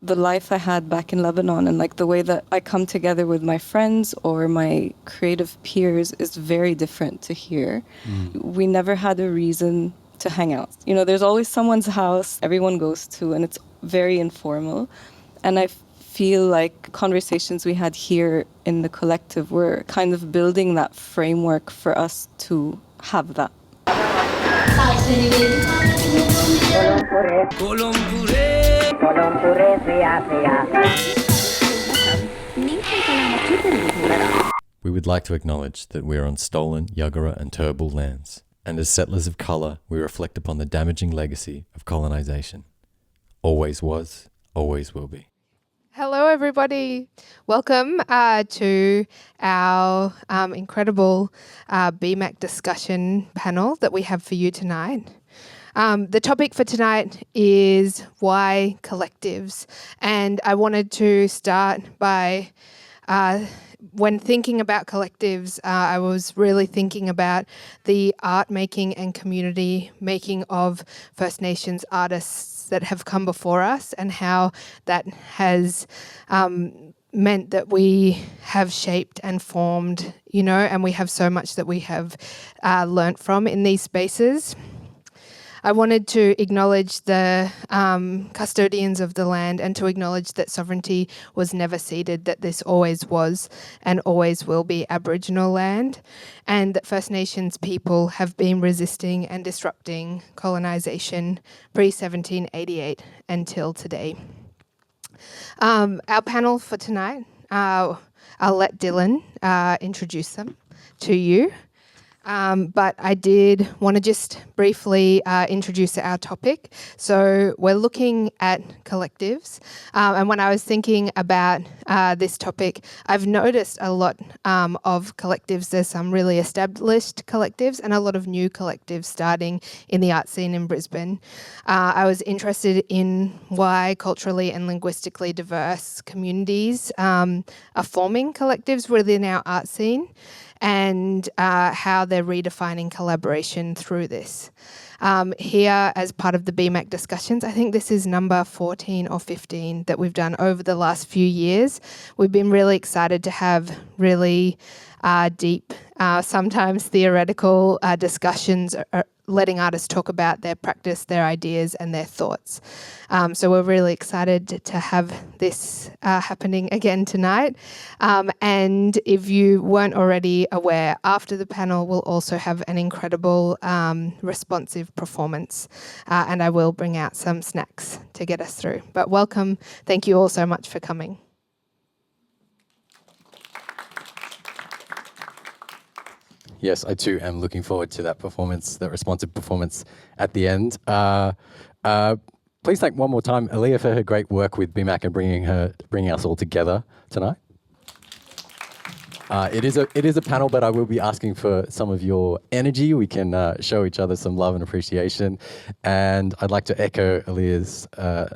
the life I had back in Lebanon and like the way that I come together with my friends or my creative peers is very different to here. We never had a reason to hang out. You know, there's always someone's house everyone goes to and it's very informal. And I feel like conversations we had here in the collective were kind of building that framework for us to have that. We would like to acknowledge that we are on stolen Yagara and Turrbal lands, and as settlers of colour, we reflect upon the damaging legacy of colonisation. Always was, always will be. Hello, everybody. Welcome to our incredible BEMAC discussion panel that we have for you tonight. The topic for tonight is why collectives, and I wanted to start by when thinking about collectives, I was really thinking about the art making and community making of First Nations artists that have come before us and how that has meant that we have shaped and formed, you know, and we have so much that we have learnt from in these spaces. I wanted to acknowledge the custodians of the land and to acknowledge that sovereignty was never ceded, that this always was and always will be Aboriginal land, and that First Nations people have been resisting and disrupting colonisation pre-1788 until today. Our panel for tonight, I'll let Dylan introduce them to you. But I did want to just briefly introduce our topic. So we're looking at collectives. And when I was thinking about this topic, I've noticed a lot of collectives. There's some really established collectives and a lot of new collectives starting in the art scene in Brisbane. I was interested in why culturally and linguistically diverse communities are forming collectives within our art scene, and how they're redefining collaboration through this. Here, as part of the BEMAC discussions, I think this is number 14 or 15 that we've done over the last few years. We've been really excited to have really deep, sometimes theoretical discussions, letting artists talk about their practice, their ideas and their thoughts. So we're really excited to have this happening again tonight. And if you weren't already aware, after the panel we'll also have an incredible responsive performance, and I will bring out some snacks to get us through. But welcome, thank you all so much for coming. Yes, I too am looking forward to that performance, that responsive performance at the end. Please thank one more time Aaliyah for her great work with BEMAC and bringing us all together tonight. It is a panel, but I will be asking for some of your energy. We can show each other some love and appreciation. And I'd like to echo Aaliyah's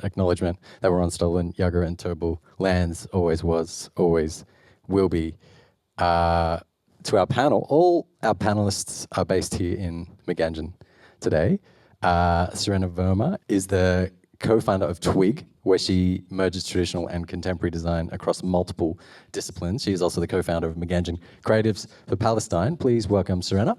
acknowledgement that we're on stolen Yagara and Turrbal lands, always was, always will be. To our panel, all our panelists are based here in Magan-djin today. Sirena Varma is the co-founder of Twig, where she merges traditional and contemporary design across multiple disciplines. She is also the co-founder of Magan-djin Creatives for Palestine. Please welcome Sirena.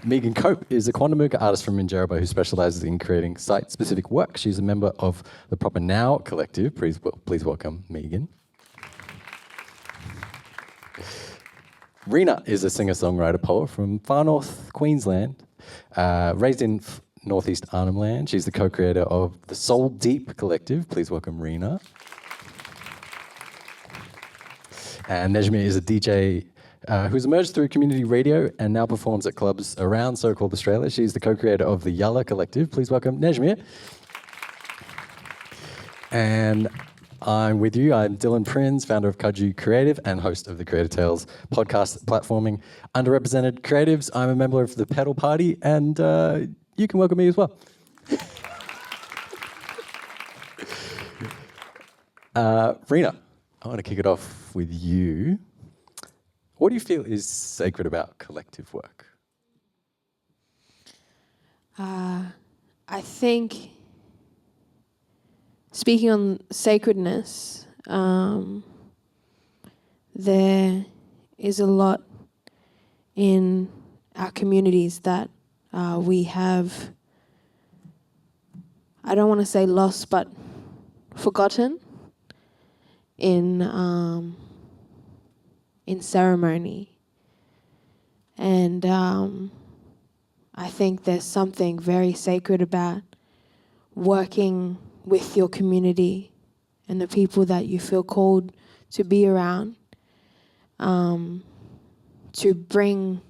Megan Cope is a Quandamooka artist from Minjerribah who specialises in creating site-specific work. She's a member of the proppaNOW collective. Please welcome Megan. RINA is a singer-songwriter poet from far north Queensland, raised in northeast Arnhem Land. She's the co-creator of the Soul Deep collective. Please welcome RINA. And Nejmi is a DJ who's emerged through community radio and now performs at clubs around so-called Australia. She's the co-creator of the Yalla collective. Please welcome Nejmi. And I'm with you. I'm Dylan Prins, founder of Kaju Creative and host of the Creator Tales podcast platforming underrepresented creatives. I'm a member of the Pedal Party, and you can welcome me as well. RINA, I want to kick it off with you. What do you feel is sacred about collective work? I think speaking on sacredness, there is a lot in our communities that we have, I don't want to say lost, but forgotten in ceremony. And I think there's something very sacred about working with your community and the people that you feel called to be around, to bring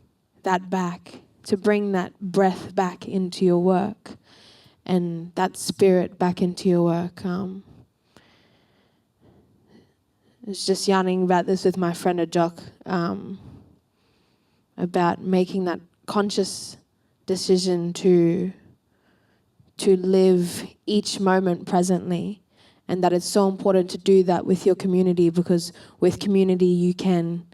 that back, to bring that breath back into your work and that spirit back into your work. I was just yarning about this with my friend Ajok, about making that conscious decision to live each moment presently, and that it's so important to do that with your community, because with community you can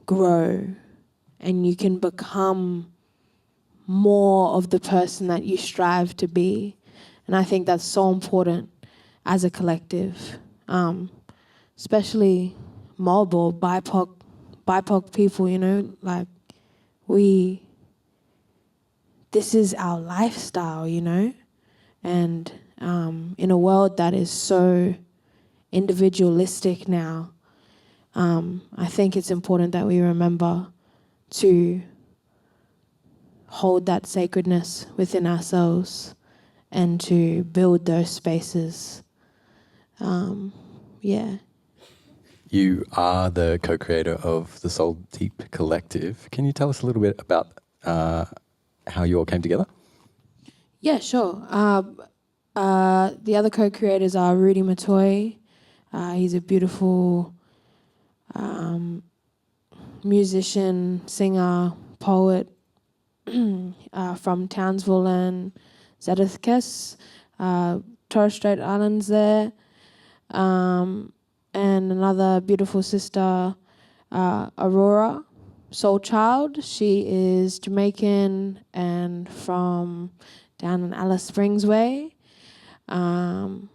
grow and you can become more of the person that you strive to be. And I think that's so important as a collective, especially mob or BIPOC people, you know, like this is our lifestyle, you know, and in a world that is so individualistic now, I think it's important that we remember to hold that sacredness within ourselves and to build those spaces. Yeah. You are the co-creator of the Soul Deep Collective. Can you tell us a little bit about how you all came together? Yeah, sure. The other co-creators are Rudy Matoy. He's a beautiful musician, singer, poet from Townsville and Zedekis, Torres Strait Islands there. And another beautiful sister, Aurora, Soul Child. She is Jamaican and from down in Alice Springs way. And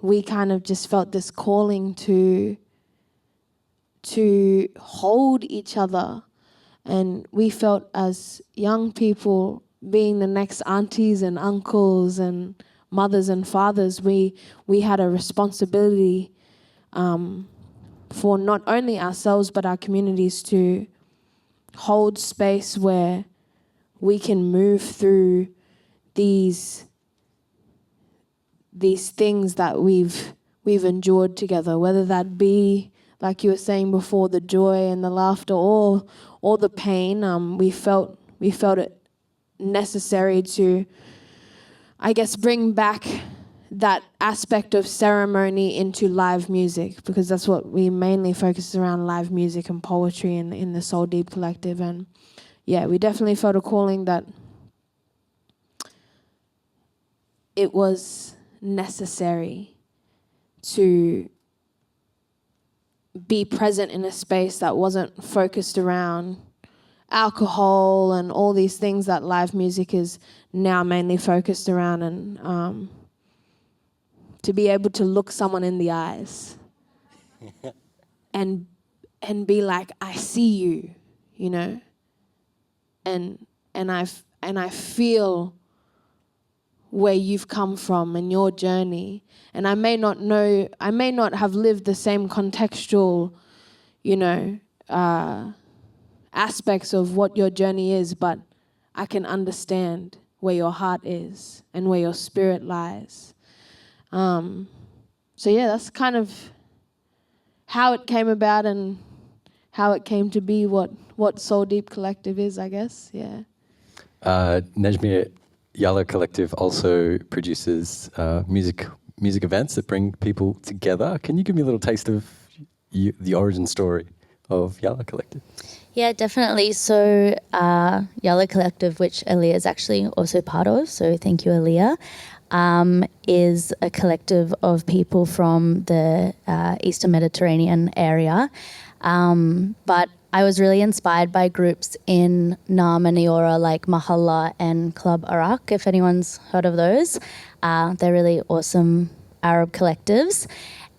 we kind of just felt this calling to hold each other. And we felt as young people, being the next aunties and uncles and mothers and fathers, we had a responsibility for not only ourselves but our communities to hold space where we can move through these things that we've endured together, whether that be, like you were saying before, the joy and the laughter or the pain. We felt it necessary to, I guess, bring back that aspect of ceremony into live music, because that's what we mainly focus around, live music and poetry in the Soul Deep Collective. And yeah, we definitely felt a calling that it was necessary to be present in a space that wasn't focused around alcohol and all these things that live music is now mainly focused around, and to be able to look someone in the eyes and be like, I see you, you know, and I feel where you've come from and your journey. And I may not have lived the same contextual, you know, aspects of what your journey is, but I can understand where your heart is and where your spirit lies. So yeah, that's kind of how it came about and how it came to be what Soul Deep Collective is, I guess. Yeah. Nejmi, Yalla Collective also produces music events that bring people together. Can you give me a little taste of the origin story of Yalla Collective? Yeah, definitely. So Yalla Collective, which Aaliyah is actually also part of, so thank you, Aaliyah, is a collective of people from the Eastern Mediterranean area. But I was really inspired by groups in Narm and Eora like Mahalla and Club Arak, if anyone's heard of those. They're really awesome Arab collectives.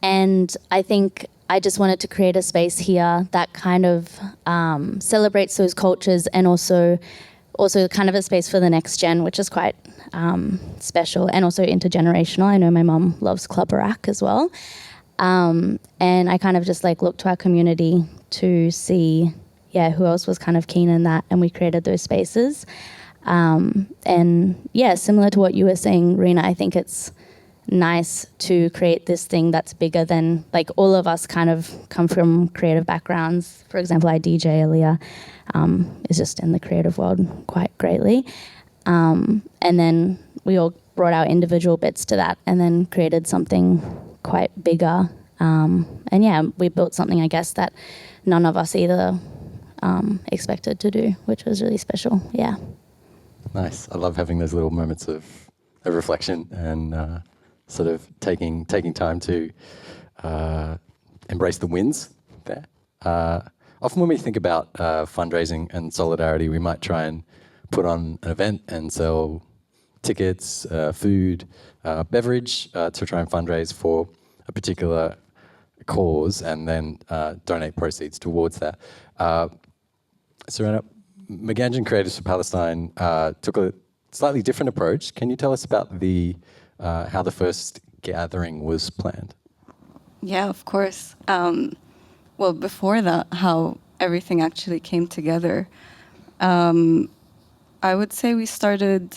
And I think I just wanted to create a space here that kind of celebrates those cultures, and also kind of a space for the next gen, which is quite special, and also intergenerational. I know my mum loves Club Arak as well. And I kind of just like looked to our community to see, who else was kind of keen in that, and we created those spaces. And yeah, similar to what you were saying, RINA, I think it's nice to create this thing that's bigger than, like, all of us kind of come from creative backgrounds. For example, I DJ, Aaliyah is just in the creative world quite greatly. And then we all brought our individual bits to that and then created something quite bigger. And yeah, we built something, I guess, that none of us either expected to do, which was really special. Yeah. Nice. I love having those little moments of reflection and sort of taking time to embrace the wins there. Often when we think about fundraising and solidarity, we might try and put on an event and sell tickets, food, beverage to try and fundraise for a particular cause, and then donate proceeds towards that. Sirena, Magan-djin Creatives for Palestine took a slightly different approach. Can you tell us about how the first gathering was planned? Yeah, of course. Well, before that, how everything actually came together. I would say we started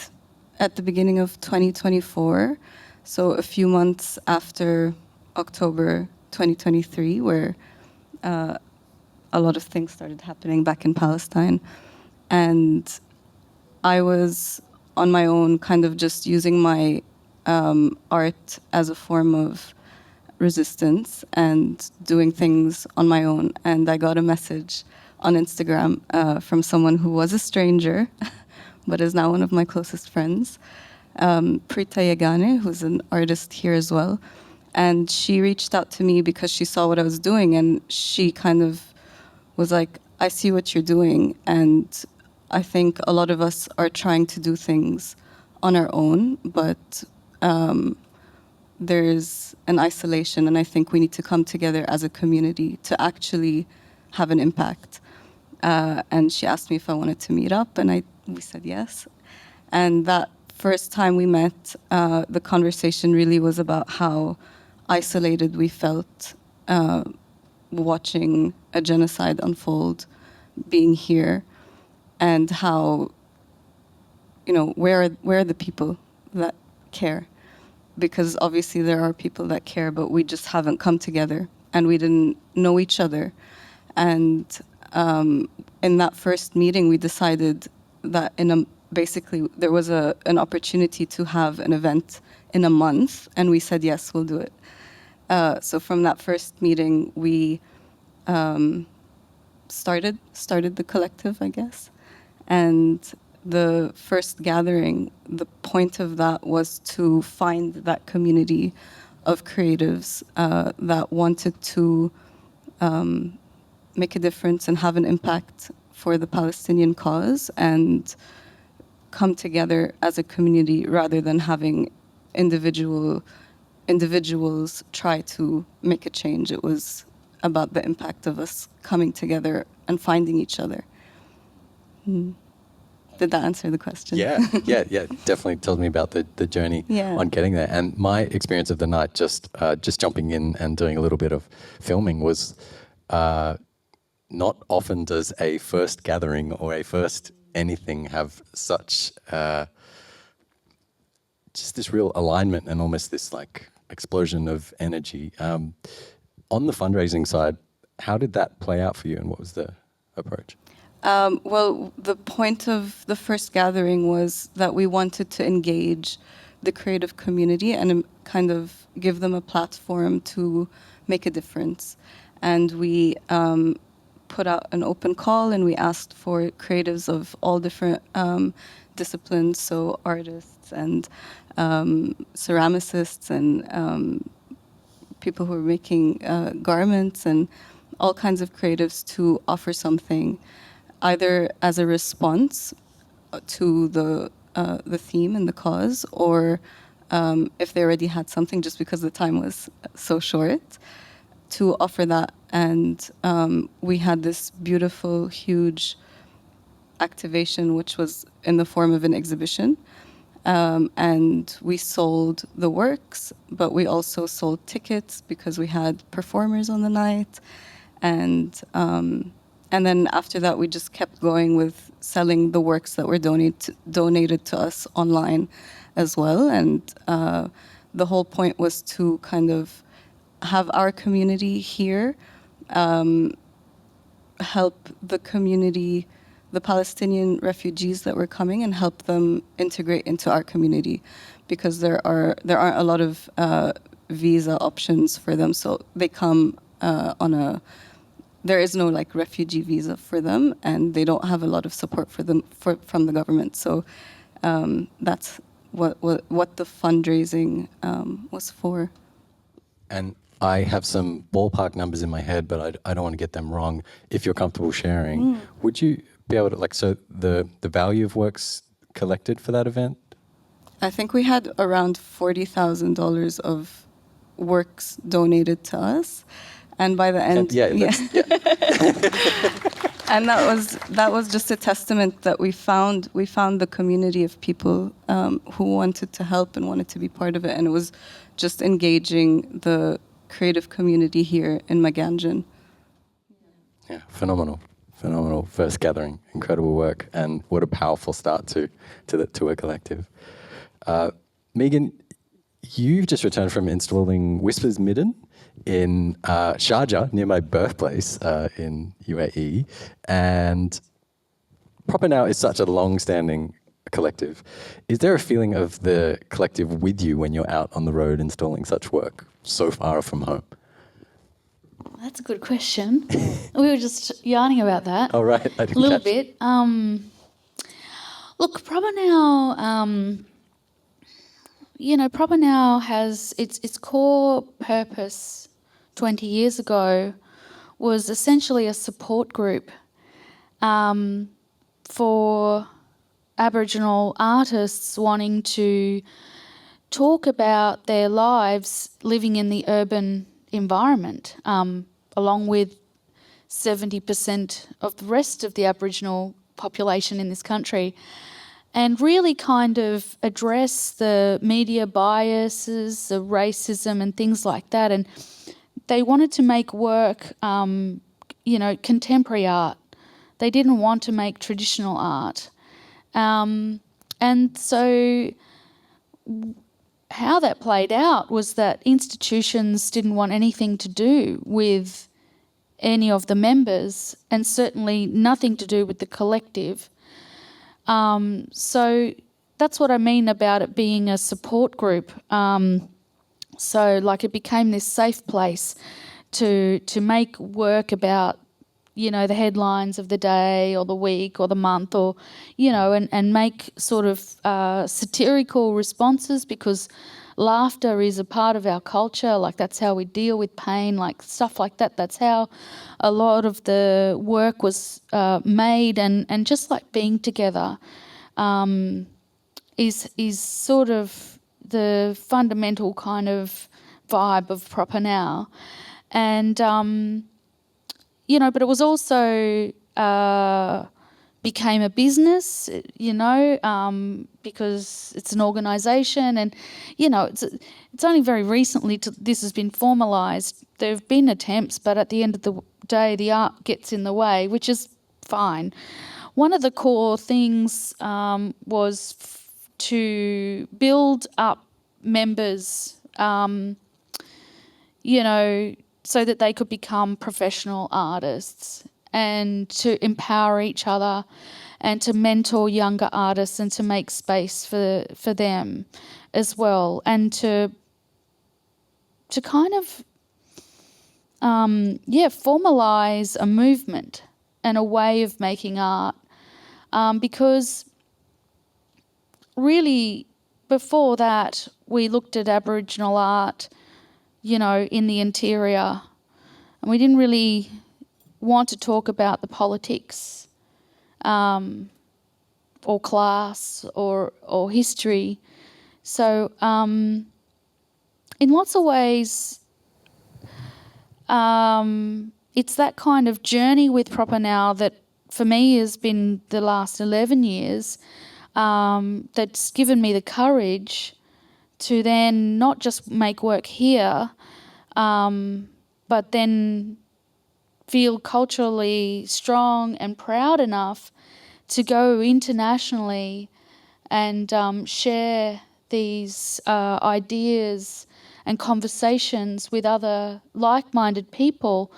at the beginning of 2024, so a few months after October 2023, where a lot of things started happening back in Palestine. And I was on my own, kind of just using my art as a form of resistance and doing things on my own. And I got a message on Instagram from someone who was a stranger, but is now one of my closest friends, Prita Yagane, who's an artist here as well. And she reached out to me because she saw what I was doing, and she kind of was like, I see what you're doing, and I think a lot of us are trying to do things on our own, but there's an isolation, and I think we need to come together as a community to actually have an impact. And she asked me if I wanted to meet up, and we said yes. And that first time we met, the conversation really was about how isolated we felt watching a genocide unfold, being here, and how, where are the people that care? Because obviously there are people that care, but we just haven't come together, and we didn't know each other. And in that first meeting, we decided that basically there was an opportunity to have an event in a month, and we said, yes, we'll do it. So from that first meeting, we started the collective, I guess. And the first gathering, the point of that was to find that community of creatives that wanted to make a difference and have an impact for the Palestinian cause and come together as a community rather than having individuals try to make a change. It was about the impact of us coming together and finding each other. Did that answer the question? Yeah. Definitely told me about the journey on getting there. And my experience of the night, just jumping in and doing a little bit of filming, was not often does a first gathering or a first anything have such just this real alignment and almost this like explosion of energy. On the fundraising side, how did that play out for you, and what was the approach? Well, the point of the first gathering was that we wanted to engage the creative community and kind of give them a platform to make a difference. And we put out an open call, and we asked for creatives of all different disciplines, so artists and ceramicists and people who are making garments and all kinds of creatives to offer something, either as a response to the theme and the cause, or if they already had something, just because the time was so short, to offer that. And we had this beautiful, huge activation, which was in the form of an exhibition. And we sold the works, but we also sold tickets because we had performers on the night. And then after that, we just kept going with selling the works that were donated to us online as well. And the whole point was to kind of have our community here help the community, the Palestinian refugees that were coming, and help them integrate into our community, because there aren't a lot of visa options for them. So they come there is no like refugee visa for them, and they don't have a lot of support for them from the government. So that's what the fundraising was for. And I have some ballpark numbers in my head, but I don't want to get them wrong. If you're comfortable sharing, would you be able to, so the value of works collected for that event? I think we had around $40,000 of works donated to us, and by the end, and that was just a testament that we found the community of people who wanted to help and wanted to be part of it, and it was just engaging the creative community here in Magan-djin. Yeah, phenomenal first gathering, incredible work, and what a powerful start to a collective. Megan, you've just returned from installing Whispers Midden in Sharjah, near my birthplace in UAE, and proppaNOW is such a long-standing collective. Is there a feeling of the collective with you when you're out on the road installing such work so far from home? That's a good question. We were just yarning about that. Oh, right. I didn't A little catch bit. Look, proppaNOW, proppaNOW has its core purpose 20 years ago was essentially a support group for Aboriginal artists wanting to talk about their lives living in the urban environment, along with 70% of the rest of the Aboriginal population in this country, and really kind of address the media biases, the racism and things like that. And they wanted to make work, contemporary art. They didn't want to make traditional art. And so how that played out was that institutions didn't want anything to do with any of the members, and certainly nothing to do with the collective. So that's what I mean about it being a support group. So like it became this safe place to make work about, the headlines of the day or the week or the month, or, and make sort of satirical responses, because laughter is a part of our culture. Like that's how we deal with pain, like stuff like that. That's how a lot of the work was made, and just like being together is sort of the fundamental kind of vibe of proppaNOW. And but it was also became a business, because it's an organisation, and it's only very recently this has been formalised. There have been attempts, but at the end of the day, the art gets in the way, which is fine. One of the core things was to build up members, so that they could become professional artists, and to empower each other, and to mentor younger artists, and to make space for them as well, and to kind of formalise a movement and a way of making art, because really before that we looked at Aboriginal art in the interior, and we didn't really want to talk about the politics or class or history. So in lots of ways, it's that kind of journey with proppaNOW that for me has been the last 11 years that's given me the courage to then not just make work here, but then feel culturally strong and proud enough to go internationally and share these ideas and conversations with other like-minded people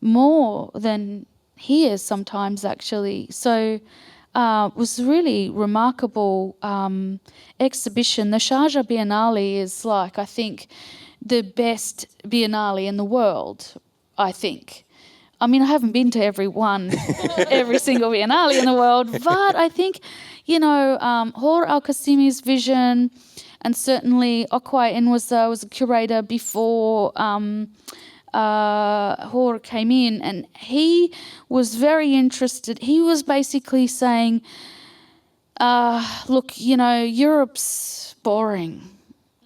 more than here sometimes, actually. So it was a really remarkable exhibition. The Sharjah Biennale is like, I think, the best biennale in the world, I think. I mean, I haven't been to every single biennale in the world, but I think, you know, Hor Al-Qasimi's vision, and certainly Okwai was a curator before Hor came in, and he was very interested. He was basically saying, look, you know, Europe's boring.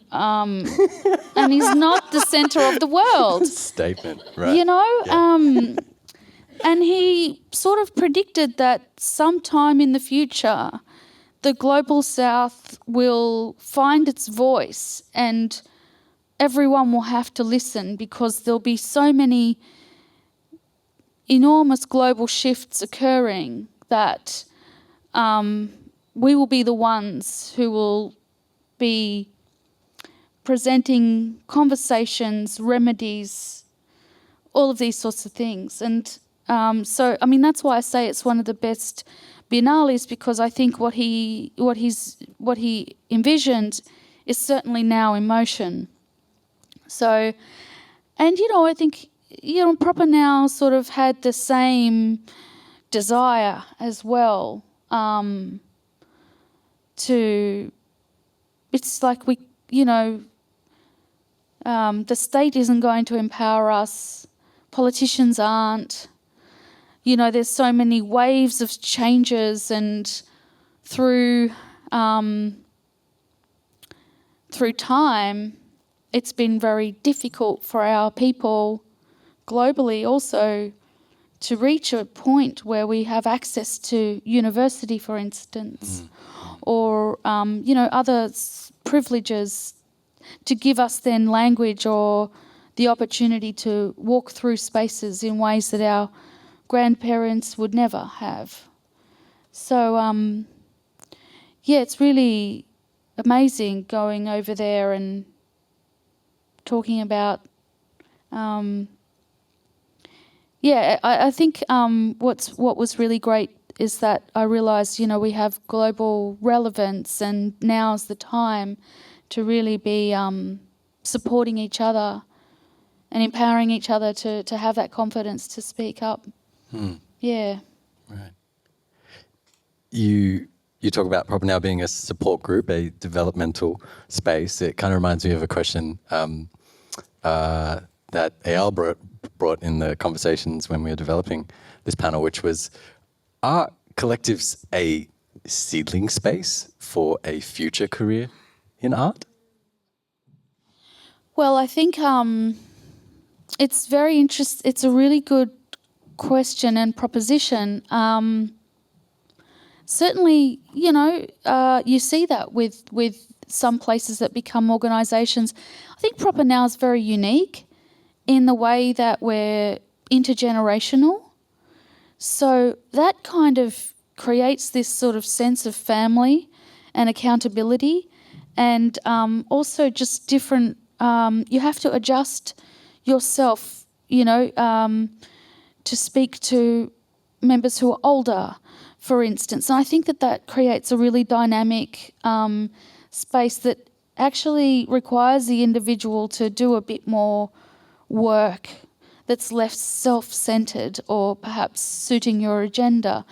And he's not the centre of the world. Statement, right. You know? Yeah. And he sort of predicted that sometime in the future, the global south will find its voice and everyone will have to listen, because there'll be so many enormous global shifts occurring that we will be the ones who will be presenting conversations, remedies, all of these sorts of things. And so, I mean, that's why I say it's one of the best biennales, because I think what he envisioned is certainly now in motion. So, and, you know, I think, you know, proppaNOW sort of had the same desire as well it's like we, you know, the state isn't going to empower us, politicians aren't, you know, there's so many waves of changes, and through time, it's been very difficult for our people globally also to reach a point where we have access to university, for instance, or, you know, other privileges to give us then language or the opportunity to walk through spaces in ways that our grandparents would never have. So, yeah, it's really amazing going over there and talking about, I think what was really great is that I realised, you know, we have global relevance, and now's the time to really be supporting each other and empowering each other to have that confidence to speak up. Yeah. Right. You talk about proppaNOW being a support group, a developmental space. It kind of reminds me of a question that Eyal brought in the conversations when we were developing this panel, which was, are collectives a seedling space for a future career in art? Well, I think it's very interesting. It's a really good question and proposition. Certainly, you know, you see that with some places that become organisations. I think proppaNOW is very unique in the way that we're intergenerational. So that kind of creates this sort of sense of family and accountability, and also just different, you have to adjust yourself, you know, to speak to members who are older, for instance. And I think that creates a really dynamic space that actually requires the individual to do a bit more work that's less self-centred or perhaps suiting your agenda.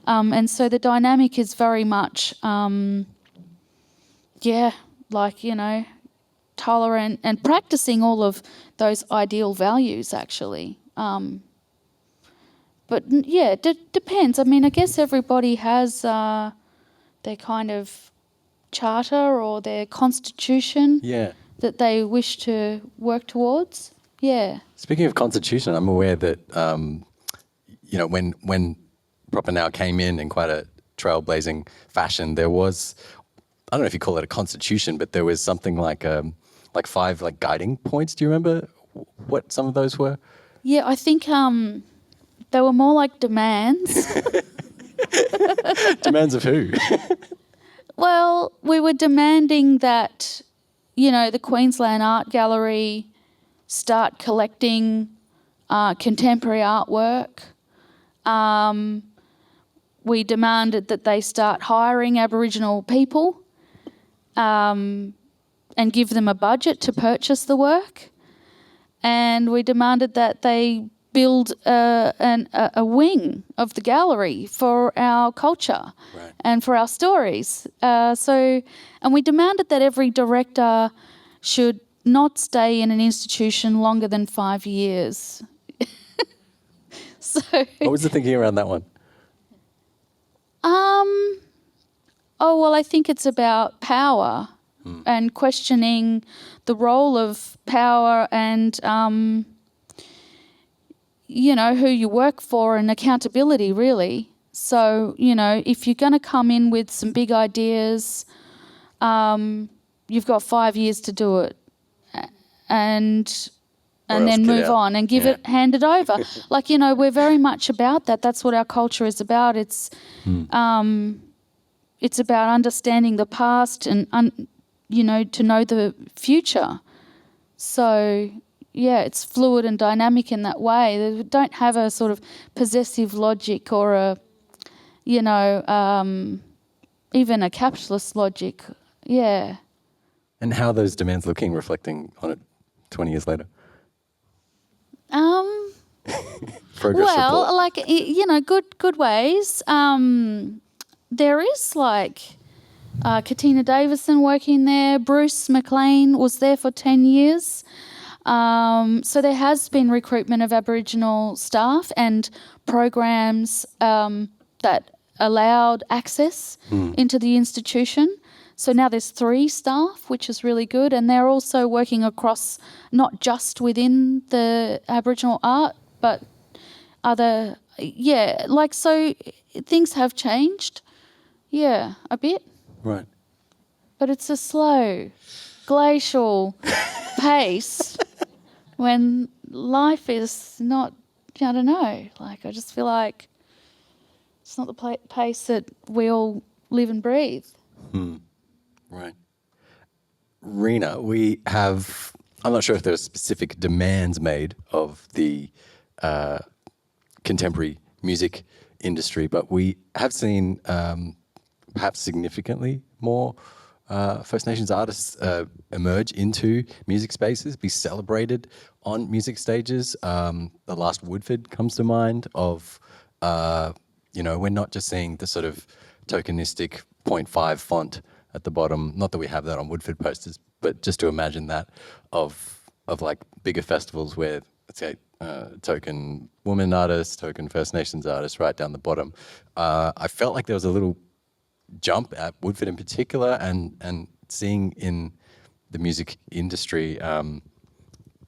And so the dynamic is very much, like, you know, tolerant and practising all of those ideal values, actually. but yeah, depends. I mean, I guess everybody has their kind of charter or their constitution that they wish to work towards. Yeah. Speaking of constitution, I'm aware that when proppaNOW came in quite a trailblazing fashion, there was, I don't know if you call it a constitution, but there was something like 5 like guiding points. Do you remember what some of those were? Yeah, I think they were more like demands. Demands of who? Well, we were demanding that, the Queensland Art Gallery start collecting contemporary artwork. We demanded that they start hiring Aboriginal people and give them a budget to purchase the work. And we demanded that they build a wing of the gallery for our culture and for our stories. And we demanded that every director should not stay in an institution longer than 5 years. What was the thinking around that one? I think it's about power and questioning the role of power and, who you work for and accountability, really. So, if you're going to come in with some big ideas, you've got 5 years to do it and then move on and hand it over. We're very much about that. That's what our culture is about. It's about understanding the past and, to know the future. So, it's fluid and dynamic in that way. They don't have a sort of possessive logic or a, even a capitalist logic. Yeah. And how are those demands looking, reflecting on it 20 years later? Progress report. Good ways. There is Katina Davison working there. Bruce McLean was there for 10 years. So there has been recruitment of Aboriginal staff and programs that allowed access into the institution. So now there's 3 staff, which is really good, and they're also working across not just within the Aboriginal art, but other, so things have changed, a bit. Right. But it's a slow, glacial pace when life is not, I don't know, I just feel like it's not the pace that we all live and breathe. Right. RINA, we have, I'm not sure if there are specific demands made of the contemporary music industry, but we have seen perhaps significantly more First Nations artists emerge into music spaces, be celebrated on music stages. The last Woodford comes to mind of, we're not just seeing the sort of tokenistic 0.5 font at the bottom, not that we have that on Woodford posters, but just to imagine that of bigger festivals where, let's say, token woman artists, token First Nations artists right down the bottom. I felt like there was a little jump at Woodford in particular and seeing in the music industry a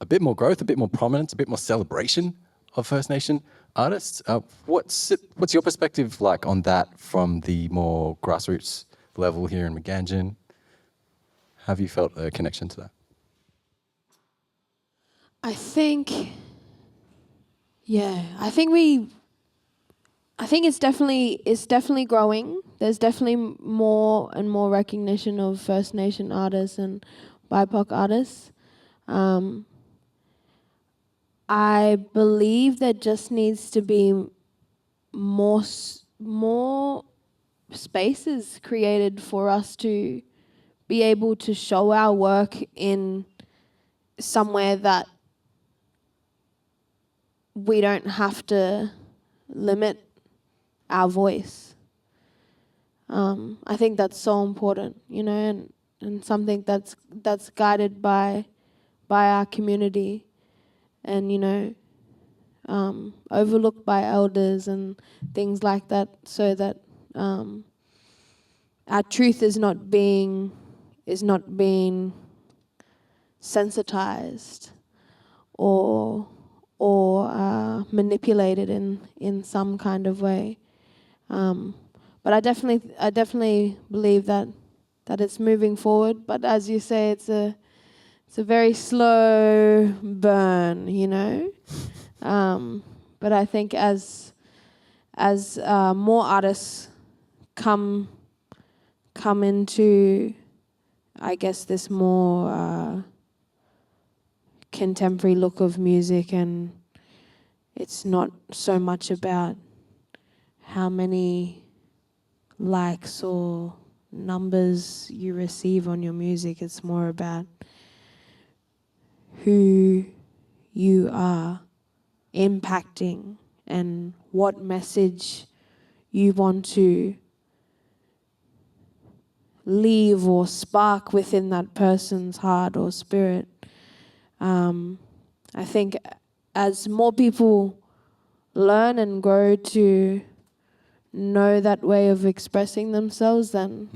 bit more growth, a bit more prominence, a bit more celebration of First Nation artists. What's your perspective like on that from the more grassroots level here in Magan-djin? Have you felt a connection to that? I think it's definitely growing. There's definitely more and more recognition of First Nation artists and BIPOC artists. I believe there just needs to be more spaces created for us to be able to show our work in somewhere that we don't have to limit our voice. I think that's so important, and something that's guided by our community. And, overlooked by elders and things like that, so that our truth is not being sensitized or manipulated in some kind of way. But I definitely believe that it's moving forward. But as you say, it's a very slow burn, you know. But I think as more artists come into, I guess, this more contemporary look of music, and it's not so much about how many likes or numbers you receive on your music. It's more about who you are impacting and what message you want to leave or spark within that person's heart or spirit. I think as more people learn and grow to know that way of expressing themselves, then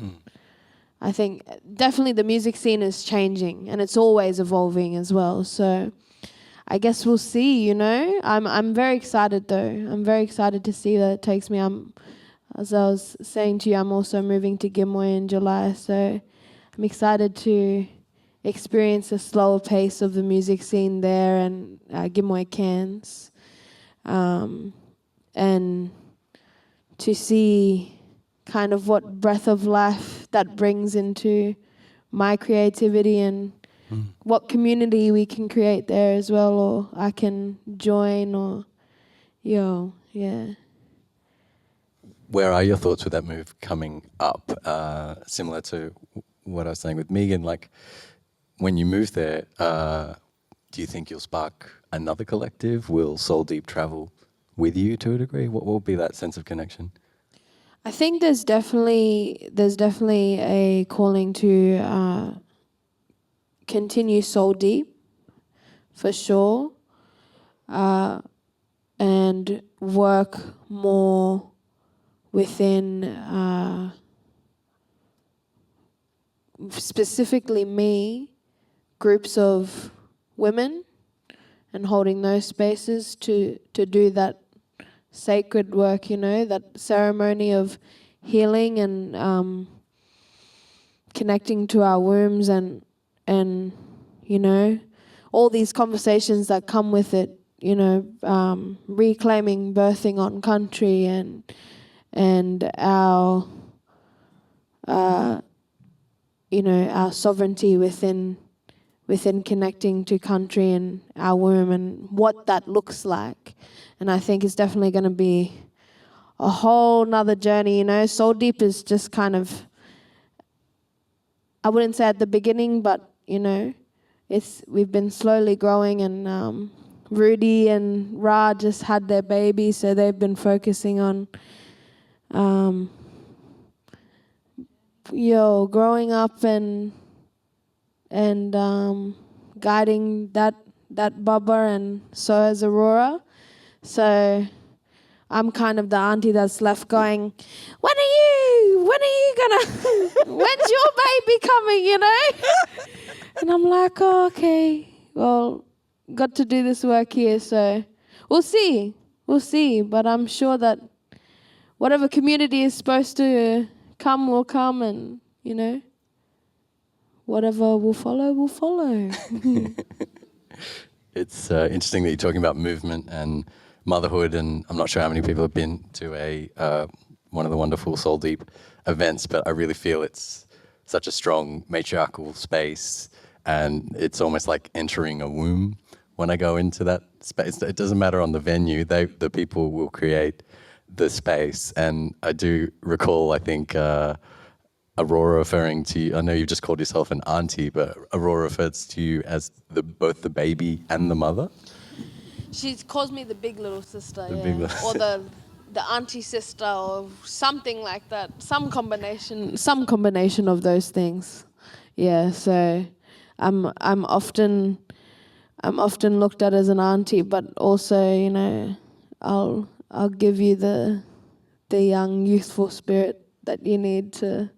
I think definitely the music scene is changing, and it's always evolving as well. So I guess we'll see, you know. I'm very excited though. I'm very excited to see that it takes me. As I was saying to you, I'm also moving to Gimwe in July, so I'm excited to experience the slower pace of the music scene there and Gimwe Cairns, and to see kind of what breath of life that brings into my creativity and what community we can create there as well, or I can join, or yeah. Where are your thoughts with that move coming up? Similar to what I was saying with Megan, like when you move there, do you think you'll spark another collective? Will Soul Deep travel with you to a degree? What will be that sense of connection? I think there's definitely a calling to continue Soul Deep, for sure, and work more within specifically me, groups of women, and holding those spaces to do that sacred work, you know, that ceremony of healing and connecting to our wombs and you know, all these conversations that come with it, you know, reclaiming birthing on country and our you know, our sovereignty within connecting to country and our womb and what that looks like. And I think it's definitely going to be a whole nother journey, you know. Soul Deep is just kind of, I wouldn't say at the beginning, but, you know, we've been slowly growing, and Rudy and Ra just had their baby, so they've been focusing on growing up and guiding that Bubba, and so has Aurora. So I'm kind of the auntie that's left going, when are you gonna, when's your baby coming, you know? And I'm like, oh, okay, well, got to do this work here, so we'll see, but I'm sure that whatever community is supposed to come will come, and, you know, whatever will follow, will follow. It's interesting that you're talking about movement and motherhood, and I'm not sure how many people have been to one of the wonderful Soul Deep events, but I really feel it's such a strong matriarchal space, and it's almost like entering a womb when I go into that space. It doesn't matter on the venue, the people will create the space. And I do recall, I think, Aurora referring to you, I know you've just called yourself an auntie, but Aurora refers to you as both the baby and the mother? She calls me the big little sister, Big little or the auntie sister, or something like that. Some combination of those things. Yeah, so I'm often I'm often looked at as an auntie, but also, you know, I'll give you the young, youthful spirit that you need to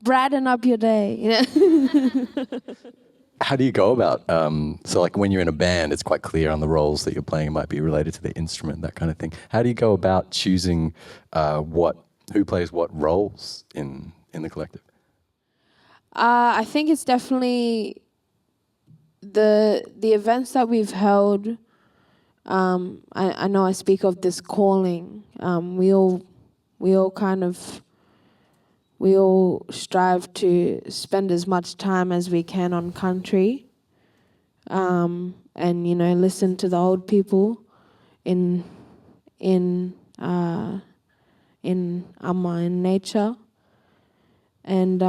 brighten up your day. You know? How do you go about, so like when you're in a band, it's quite clear on the roles that you're playing, it might be related to the instrument, that kind of thing. How do you go about choosing who plays what roles in the collective? I think it's definitely the events that we've held. I know I speak of this calling. We all strive to spend as much time as we can on country, and you know, listen to the old people in Amma, in nature, and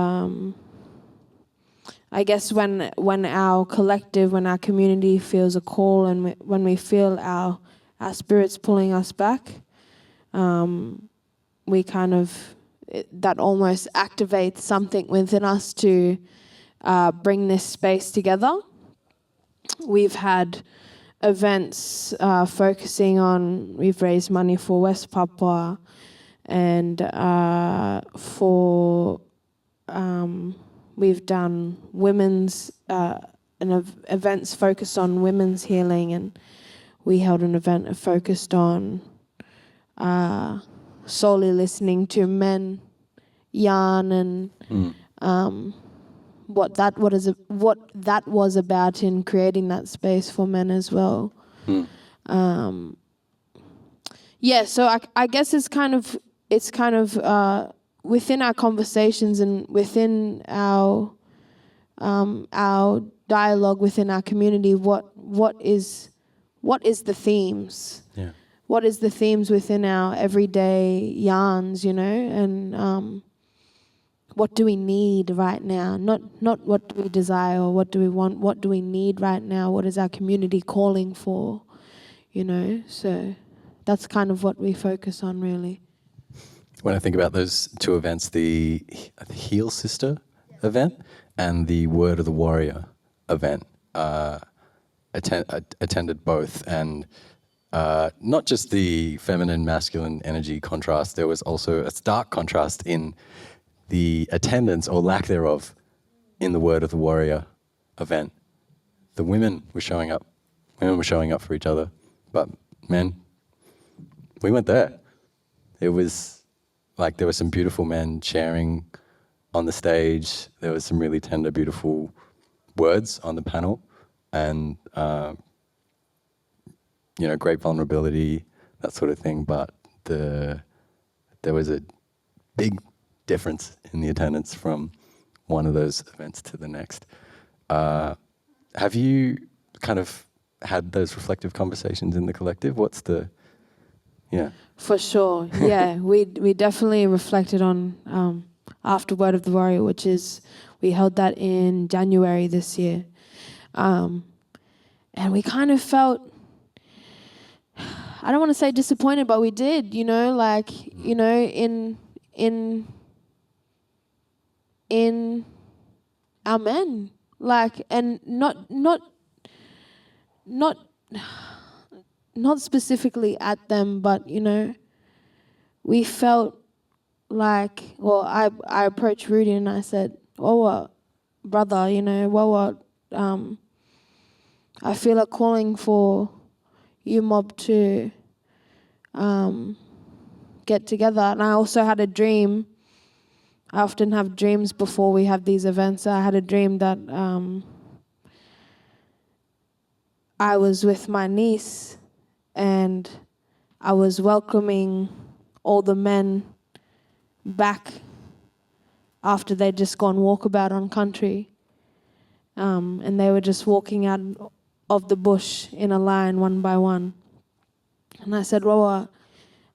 I guess when our collective, when our community feels a call, and when we feel our spirits pulling us back, we kind of, that almost activates something within us to bring this space together. We've had events focusing on, we've raised money for West Papua, and we've done women's events focused on women's healing, and we held an event focused on solely listening to men yarn and what that was about in creating that space for men as well. So I guess it's kind of within our conversations and within our dialogue within our community, what is the themes? Yeah. What is the themes within our everyday yarns, you know, and what do we need right now? Not what do we desire or what do we want, what do we need right now? What is our community calling for, you know? So that's kind of what we focus on, really. When I think about those two events, the Heal Sister event and the Word of the Warrior event, attended both, and not just the feminine, masculine energy contrast, there was also a stark contrast in the attendance or lack thereof in the Word of the Warrior event. The women were showing up. Women were showing up for each other, but men, we weren't there. It was like there were some beautiful men sharing on the stage. There was some really tender, beautiful words on the panel, and you know, great vulnerability, that sort of thing. But there was a big difference in the attendance from one of those events to the next. Have you kind of had those reflective conversations in the collective? What's the, yeah? For sure, yeah. We definitely reflected on after Word of the Warrior, which is, we held that in January this year. And we kind of felt, I don't want to say disappointed, but we did, you know, like, you know, in our men, like, and not specifically at them, but, you know, we felt like, well, I approached Rudy and I said, well, brother, you know, I feel a calling for you mob to get together. And I also had a dream. I often have dreams before we have these events. I had a dream that I was with my niece and I was welcoming all the men back after they'd just gone walkabout on country. And they were just walking out of the bush in a line, one by one. And I said, well,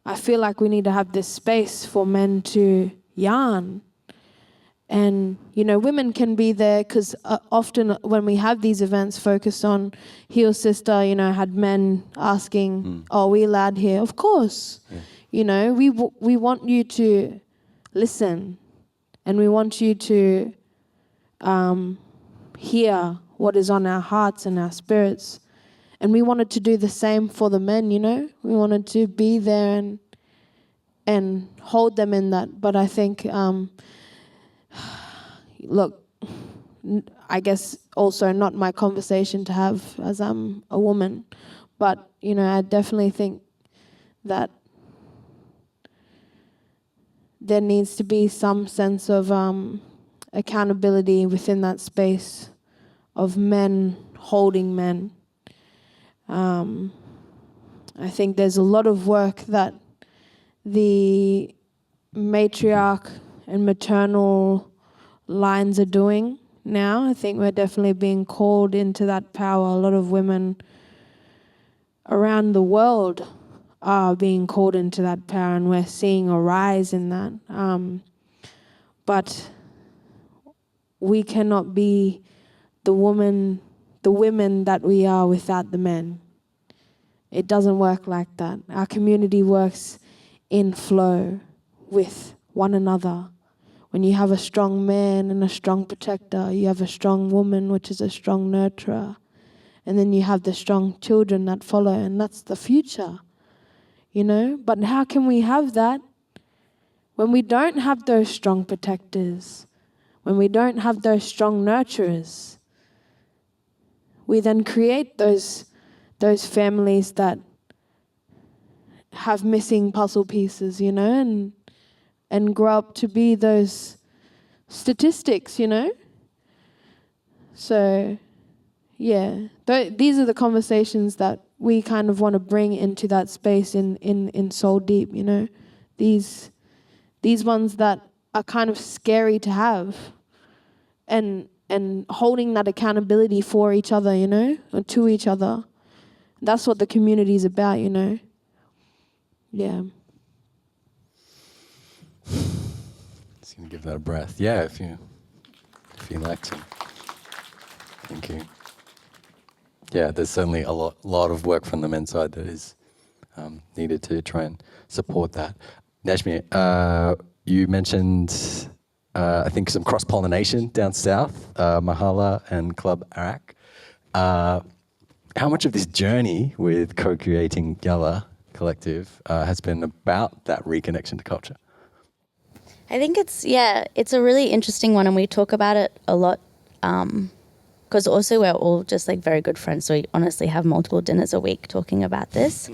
I feel like we need to have this space for men to yarn. And, you know, women can be there because often when we have these events focused on Heal Sister, you know, had men asking, are we allowed here? Of course. Yeah. You know, we want you to listen, and we want you to hear what is on our hearts and our spirits. And we wanted to do the same for the men, you know? We wanted to be there and hold them in that. But I think, look, I guess also not my conversation to have as I'm a woman. But, you know, I definitely think that there needs to be some sense of accountability within that space of men holding men. I think there's a lot of work that the matriarch and maternal lines are doing now. I think we're definitely being called into that power. A lot of women around the world are being called into that power, and we're seeing a rise in that. But we cannot be the women that we are without the men. It doesn't work like that. Our community works in flow with one another. When you have a strong man and a strong protector, you have a strong woman, which is a strong nurturer. And then you have the strong children that follow, and that's the future, you know? But how can we have that when we don't have those strong protectors, when we don't have those strong nurturers? We then create those families that have missing puzzle pieces, you know, and grow up to be those statistics, you know? So, yeah, these are the conversations that we kind of want to bring into that space in Soul Deep, you know? These ones that are kind of scary to have, and holding that accountability for each other, you know, or to each other. That's what the community is about, you know. Yeah. Just gonna give that a breath. Yeah, if you like to. Thank you. Yeah, there's certainly a lot of work from the men's side that is needed to try and support that. Najmi, you mentioned I think some cross-pollination down south, Mahala and Club Arak. How much of this journey with co-creating Yalla Collective has been about that reconnection to culture? I think it's a really interesting one, and we talk about it a lot because also we're all just like very good friends, so we honestly have multiple dinners a week talking about this.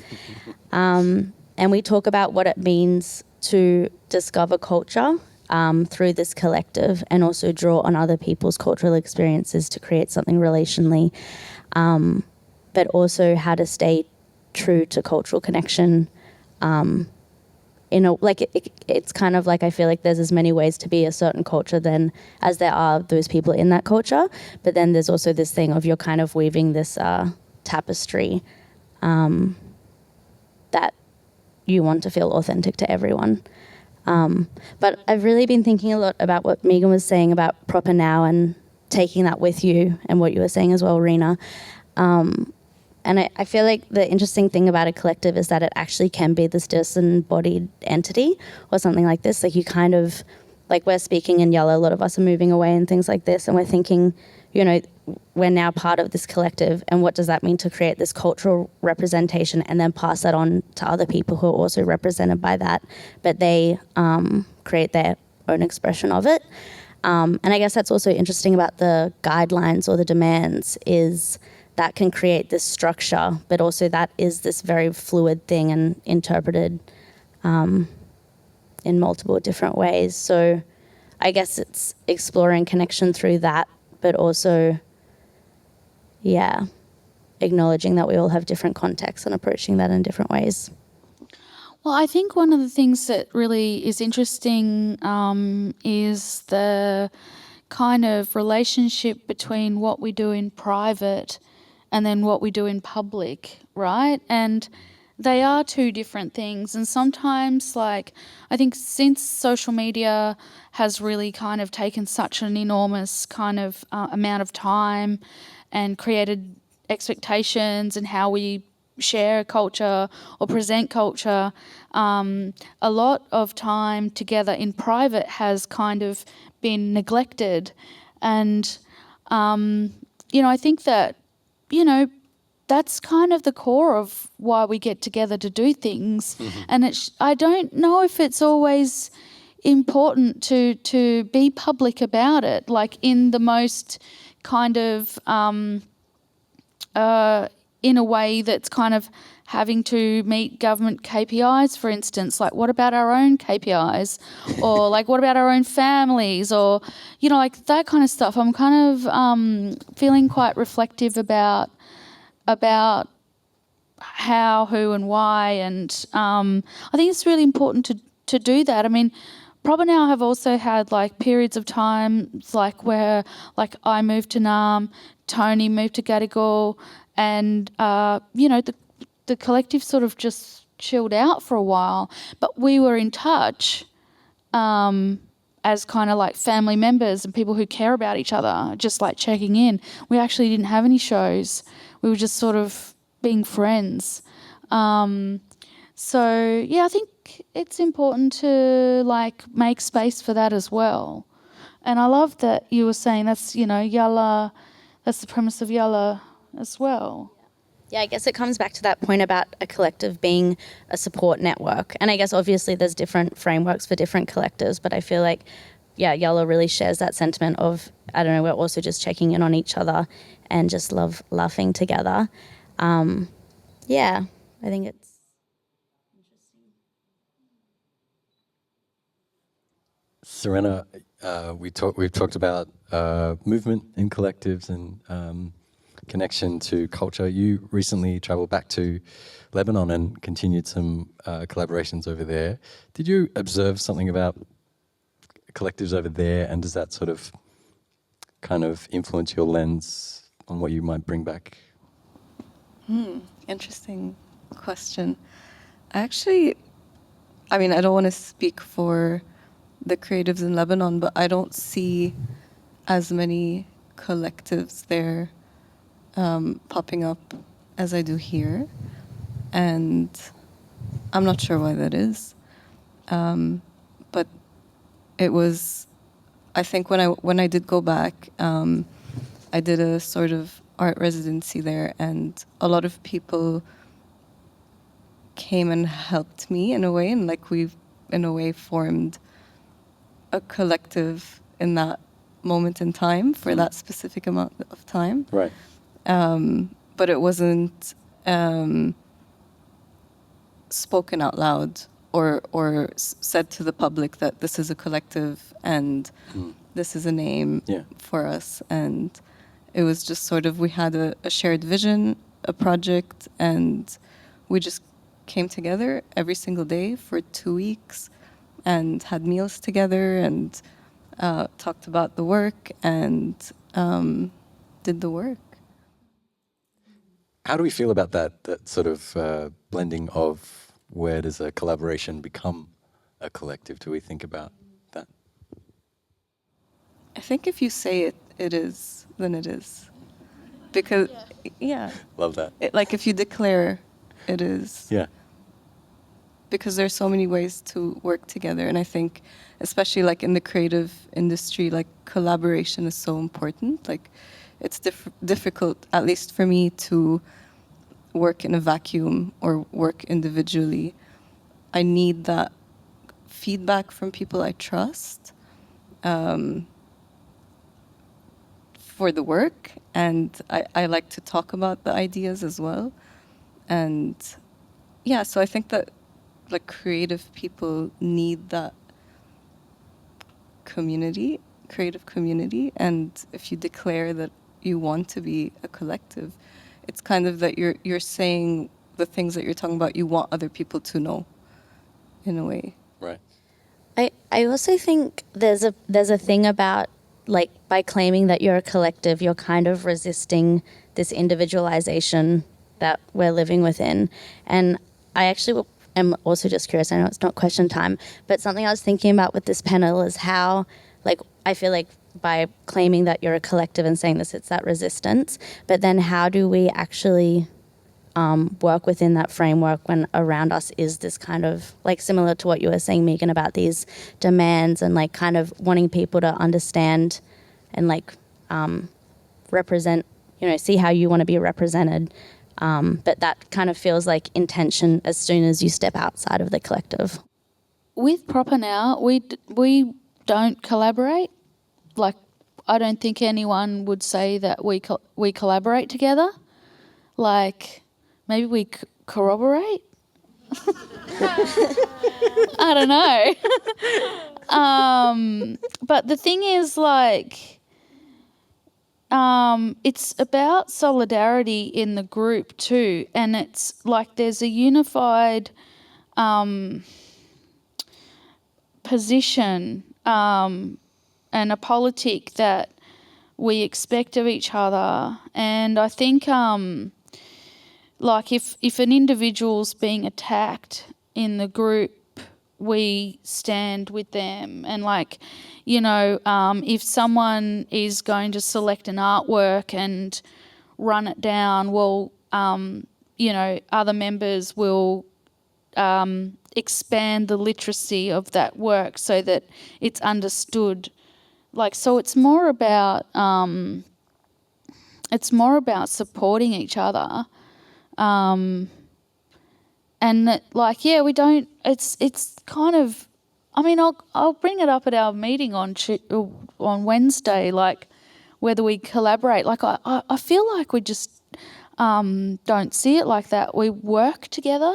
And we talk about what it means to discover culture through this collective, and also draw on other people's cultural experiences to create something relationally, but also how to stay true to cultural connection. It's kind of like, I feel like there's as many ways to be a certain culture than as there are those people in that culture, but then there's also this thing of you're kind of weaving this tapestry that you want to feel authentic to everyone. But I've really been thinking a lot about what Megan was saying about proppaNOW and taking that with you, and what you were saying as well, RINA. And I feel like the interesting thing about a collective is that it actually can be this disembodied entity or something like this. Like you kind of, like we're speaking in Yalla, a lot of us are moving away and things like this, and we're thinking, you know, we're now part of this collective, and what does that mean to create this cultural representation and then pass that on to other people who are also represented by that, but they create their own expression of it. And I guess that's also interesting about the guidelines or the demands, is that can create this structure, but also that is this very fluid thing and interpreted in multiple different ways. So I guess it's exploring connection through that, but also, acknowledging that we all have different contexts and approaching that in different ways. Well, I think one of the things that really is interesting is the kind of relationship between what we do in private and then what we do in public, right? And they are two different things. And sometimes, like, I think since social media has really kind of taken such an enormous kind of amount of time and created expectations and how we share culture or present culture, a lot of time together in private has kind of been neglected. And I think that, that's kind of the core of why we get together to do things. And I don't know if it's always important to be public about it, like in the most kind of in a way that's kind of having to meet government KPIs, for instance. Like, what about our own KPIs? Or like, what about our own families? Or, like that kind of stuff. I'm kind of feeling quite reflective about how, who and why. And I think it's really important to do that. I mean, proppaNOW have also had like periods of time like where like I moved to Naarm, Tony moved to Gadigal, and the collective sort of just chilled out for a while. But we were in touch as kind of like family members and people who care about each other, just like checking in. We actually didn't have any shows. We were just sort of being friends. So yeah, I think it's important to like make space for that as well. And I love that you were saying that's, Yalla, that's the premise of Yalla as well. Yeah, I guess it comes back to that point about a collective being a support network. And I guess obviously there's different frameworks for different collectives, but I feel like, yeah, Yalla really shares that sentiment of, I don't know, we're also just checking in on each other and just love laughing together. Yeah, I think it's Sirena, we've talked about movement in collectives and connection to culture. You recently traveled back to Lebanon and continued some collaborations over there. Did you observe something about collectives over there, and does that sort of kind of influence your lens on what you might bring back? Interesting question. Actually, I mean, I don't want to speak for the creatives in Lebanon, but I don't see as many collectives there popping up as I do here. And I'm not sure why that is. But it was, I think when I did go back, I did a sort of art residency there, and a lot of people came and helped me in a way, and like we've in a way formed a collective in that moment in time for that specific amount of time. Right. But it wasn't spoken out loud or said to the public that this is a collective and this is a name for us. And it was just sort of, we had a shared vision, a project, and we just came together every single day for 2 weeks and had meals together and talked about the work and did the work. How do we feel about that sort of blending of where does a collaboration become a collective? Do we think about that? I think if you say it is, then it is. Because, Love that. like if you declare it is. Yeah. Because there's so many ways to work together. And I think, especially like in the creative industry, like collaboration is so important. Like it's difficult, at least for me, to work in a vacuum or work individually. I need that feedback from people I trust for the work. And I like to talk about the ideas as well. And yeah, so I think that like creative people need that community, creative community. And if you declare that you want to be a collective, it's kind of that you're saying the things that you're talking about you want other people to know, in a way. Right. I also think there's a thing about, like, by claiming that you're a collective, you're kind of resisting this individualization that we're living within. And I actually am also just curious, I know it's not question time, but something I was thinking about with this panel is how, like, I feel like by claiming that you're a collective and saying this, it's that resistance, but then how do we actually work within that framework when around us is this kind of, like, similar to what you were saying, Megan, about these demands and like kind of wanting people to understand and like represent see how you want to be represented. But that kind of feels like intention as soon as you step outside of the collective. With proppaNOW, we don't collaborate. Like, I don't think anyone would say that we collaborate together. Like, maybe we corroborate. I don't know. But the thing is, like, it's about solidarity in the group too, and it's like there's a unified position and a politic that we expect of each other. And I think like if an individual's being attacked in the group, we stand with them. And like, if someone is going to select an artwork and run it down, well, other members will expand the literacy of that work so that it's understood. Like, so it's more about supporting each other. And that, like, yeah, we don't. It's kind of. I mean, I'll bring it up at our meeting on Wednesday. Like, whether we collaborate. Like, I feel like we just don't see it like that. We work together.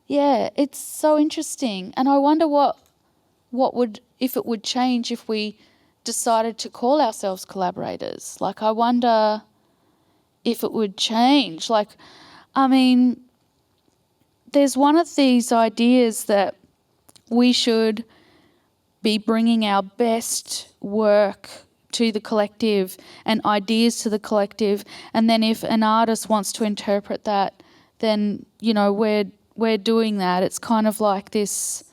Yeah, it's so interesting, and I wonder what if it would change if we decided to call ourselves collaborators. Like, I wonder if it would change. Like, I mean, there's one of these ideas that we should be bringing our best work to the collective and ideas to the collective, and then if an artist wants to interpret that, then, we're doing that. It's kind of like this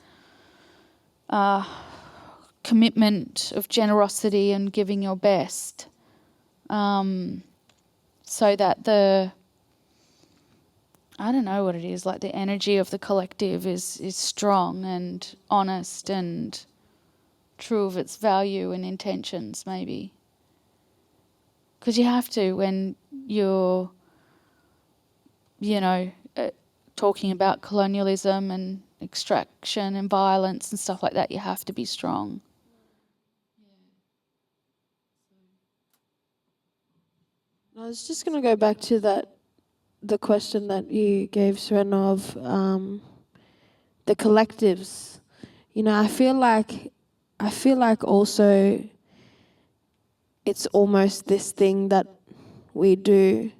commitment of generosity and giving your best, so that I don't know what it is, like the energy of the collective is strong and honest and true of its value and intentions, maybe. Because you have to, when you're, talking about colonialism and extraction and violence and stuff like that, you have to be strong. I was just going to go back to the question that you gave, Sirena, of the collectives. I feel like also it's almost this thing that we do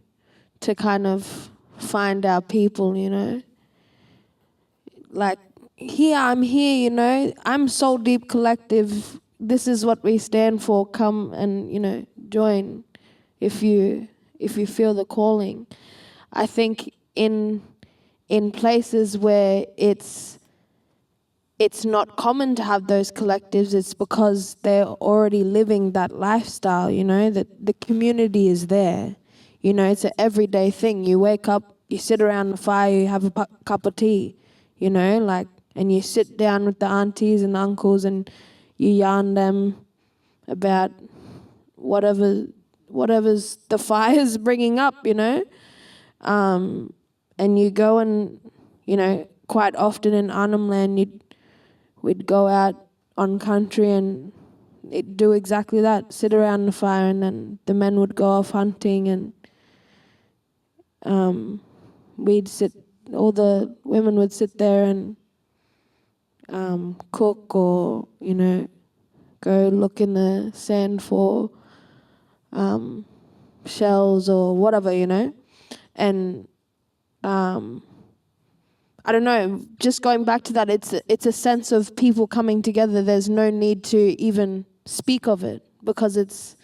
to kind of find our people, Like, I'm here, I'm Soul Deep Collective. This is what we stand for. Come and, join if you feel the calling. I think in places where it's not common to have those collectives, it's because they're already living that lifestyle, that the community is there. It's an everyday thing. You wake up, you sit around the fire, you have a cup of tea, and you sit down with the aunties and the uncles and you yarn them about whatever's the fire's bringing up, and you go and, quite often in Arnhem Land, we'd go out on country and it'd do exactly that, sit around the fire, and then the men would go off hunting and we'd sit, all the women would sit there and cook or, go look in the sand for shells or whatever, and I don't know, just going back to that, it's a sense of people coming together. There's no need to even speak of it because it's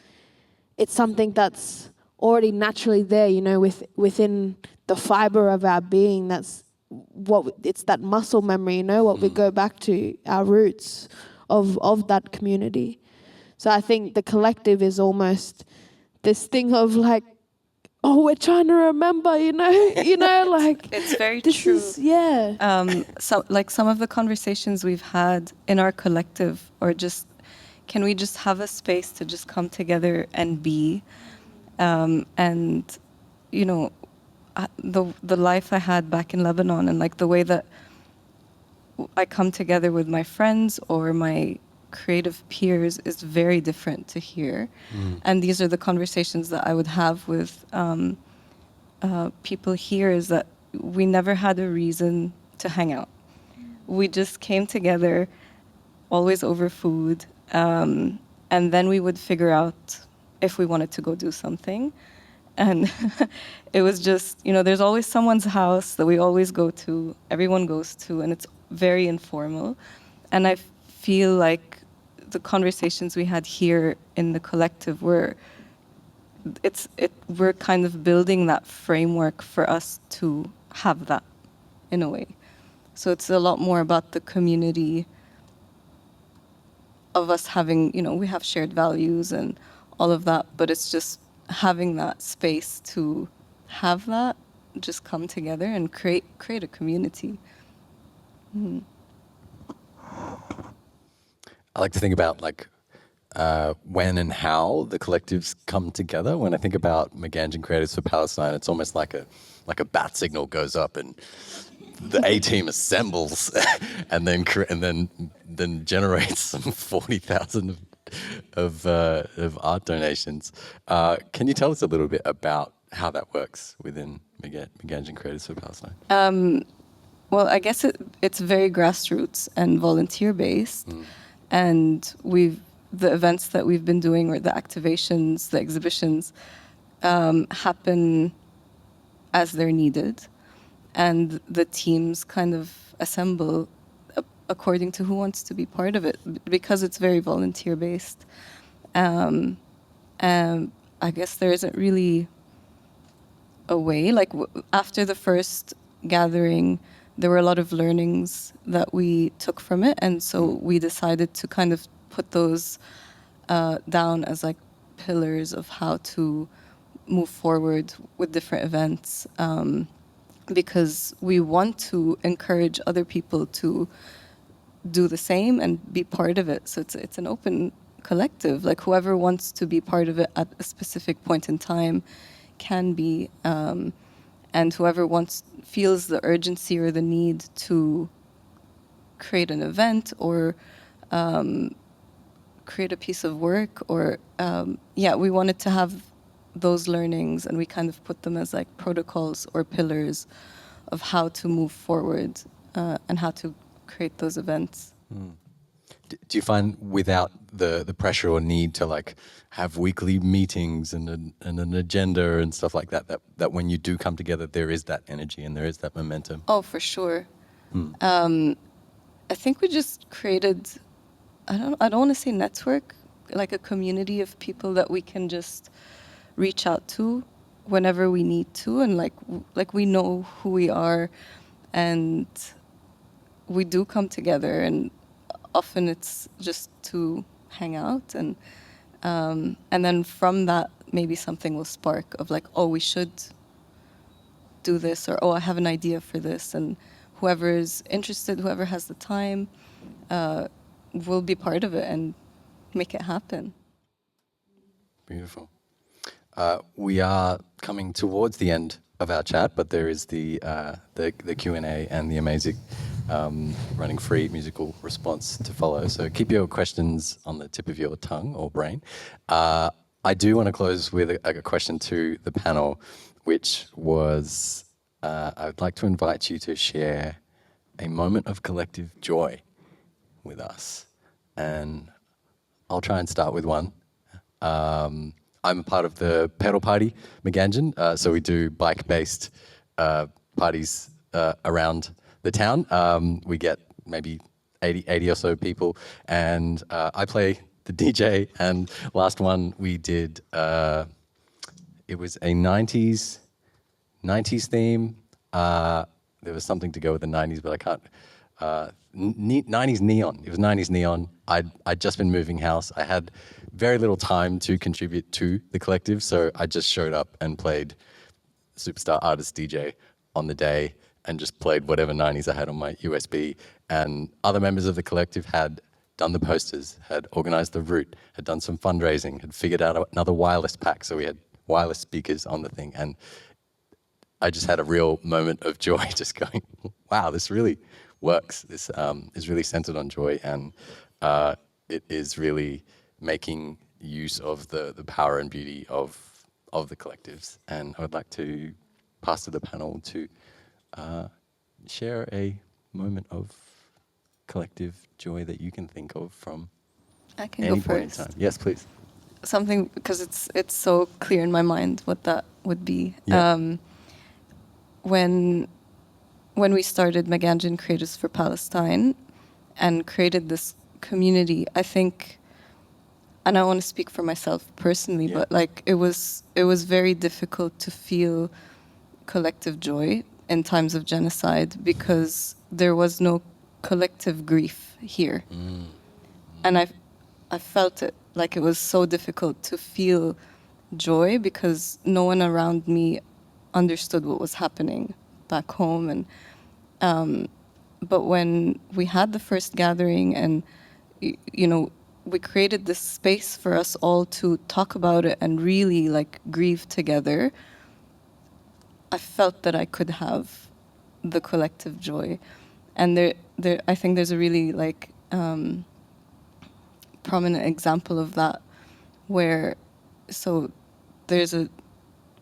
something that's already naturally there, within the fiber of our being. It's that muscle memory, what we go back to, our roots of that community. So I think the collective is almost this thing of like, oh, we're trying to remember, like it's very true. Some of the conversations we've had in our collective, or just, can we just have a space to just come together and be? And, you know, the life I had back in Lebanon and like the way that I come together with my friends or my creative peers is very different to here. And these are the conversations that I would have with people here, is that we never had a reason to hang out. We just came together, always over food, and then we would figure out if we wanted to go do something. And it was just, you know, there's always someone's house that we always go to, everyone goes to, and it's very informal. And I feel like the conversations we had here in the collective we're kind of building that framework for us to have that in a way. So it's a lot more about the community of us having, you know, we have shared values and all of that, but it's just having that space to have that, just come together and create a community. I like to think about like when and how the collectives come together. When I think about Magan-djin Creatives for Palestine, it's almost like a bat signal goes up and the A team assembles and then generates some 40,000 of art donations. Can you tell us a little bit about how that works within Magan-djin Creatives for Palestine? Well, I guess it's very grassroots and volunteer based, and the events that we've been doing, or the activations, the exhibitions, happen as they're needed, and the teams kind of assemble according to who wants to be part of it, because it's very volunteer based. And I guess there isn't really a way. Like after the first gathering, there were a lot of learnings that we took from it, and so we decided to kind of put those down as like pillars of how to move forward with different events, because we want to encourage other people to do the same and be part of it. So it's an open collective. Like whoever wants to be part of it at a specific point in time can be, and whoever feels the urgency or the need to create an event or create a piece of work, or we wanted to have those learnings, and we kind of put them as like protocols or pillars of how to move forward and how to create those events. Do you find without the pressure or need to like have weekly meetings and an agenda and stuff like that when you do come together, there is that energy and there is that momentum? Oh, for sure. I think we just created, I don't want to say network, like a community of people that we can just reach out to whenever we need to, and like we know who we are, and we do come together, and often it's just to hang out, and then from that maybe something will spark of like, oh, we should do this, or oh, I have an idea for this, and whoever is interested, whoever has the time, will be part of it and make it happen. Beautiful. We are coming towards the end of our chat, but there is the Q&A and the amazing running free musical response to follow. So keep your questions on the tip of your tongue or brain. I do want to close with a question to the panel, which was, I'd like to invite you to share a moment of collective joy with us. And I'll try and start with one. I'm part of the pedal party, Magan-djin, so we do bike-based parties around the town. We get maybe 80 or so people, and I play the DJ, and last one we did, it was a 90s theme. There was something to go with the 90s, but I can't, 90s neon. It was 90s neon. I'd just been moving house. I had very little time to contribute to the collective, so I just showed up and played Superstar Artist DJ on the day and just played whatever 90s I had on my USB. And other members of the collective had done the posters, had organized the route, had done some fundraising, had figured out another wireless pack, so we had wireless speakers on the thing, and I just had a real moment of joy, just going, wow, this really works. This is really centered on joy, and it is really making use of the power and beauty of the collectives. And I would like to pass to the panel to share a moment of collective joy that you can think of from I can any go point in first. time. Yes, please. Something, because it's so clear in my mind what that would be. Yeah. When we started Magan-djin Creatives for Palestine and created this community, I think, and I want to speak for myself personally, Yeah. but like it was very difficult to feel collective joy in times of genocide because there was no collective grief here. And I felt it, like it was so difficult to feel joy because no one around me understood what was happening back home. And but when we had the first gathering and we created this space for us all to talk about it and really like grieve together, I felt that I could have the collective joy. And there I think there's a really like prominent example of that where, so there's a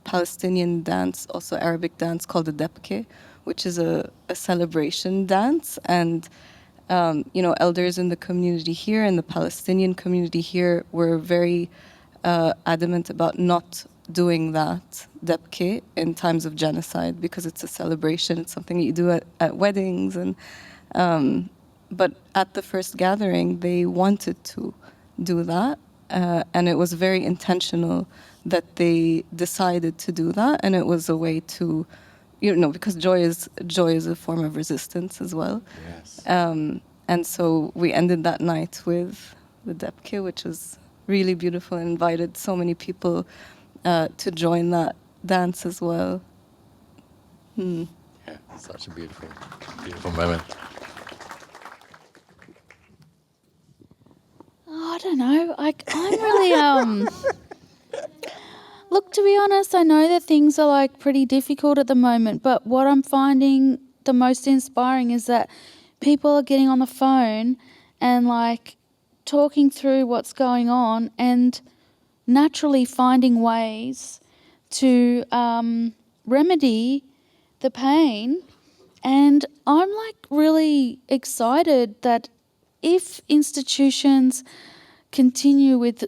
Palestinian dance, also Arabic dance called the debke, which is a celebration dance. And, elders in the community here and the Palestinian community here were very adamant about not doing that debke in times of genocide because it's a celebration. It's something you do at weddings. And but at the first gathering, they wanted to do that. And it was very intentional that they decided to do that. And it was a way to, because joy is a form of resistance as well. Yes. And so we ended that night with the debke, which was really beautiful, and invited so many people to join that dance as well. Yeah, such a beautiful, beautiful moment. I don't know. I'm really Look, to be honest, I know that things are like pretty difficult at the moment, but what I'm finding the most inspiring is that people are getting on the phone and like talking through what's going on and naturally finding ways to remedy the pain. And I'm like really excited that if institutions continue with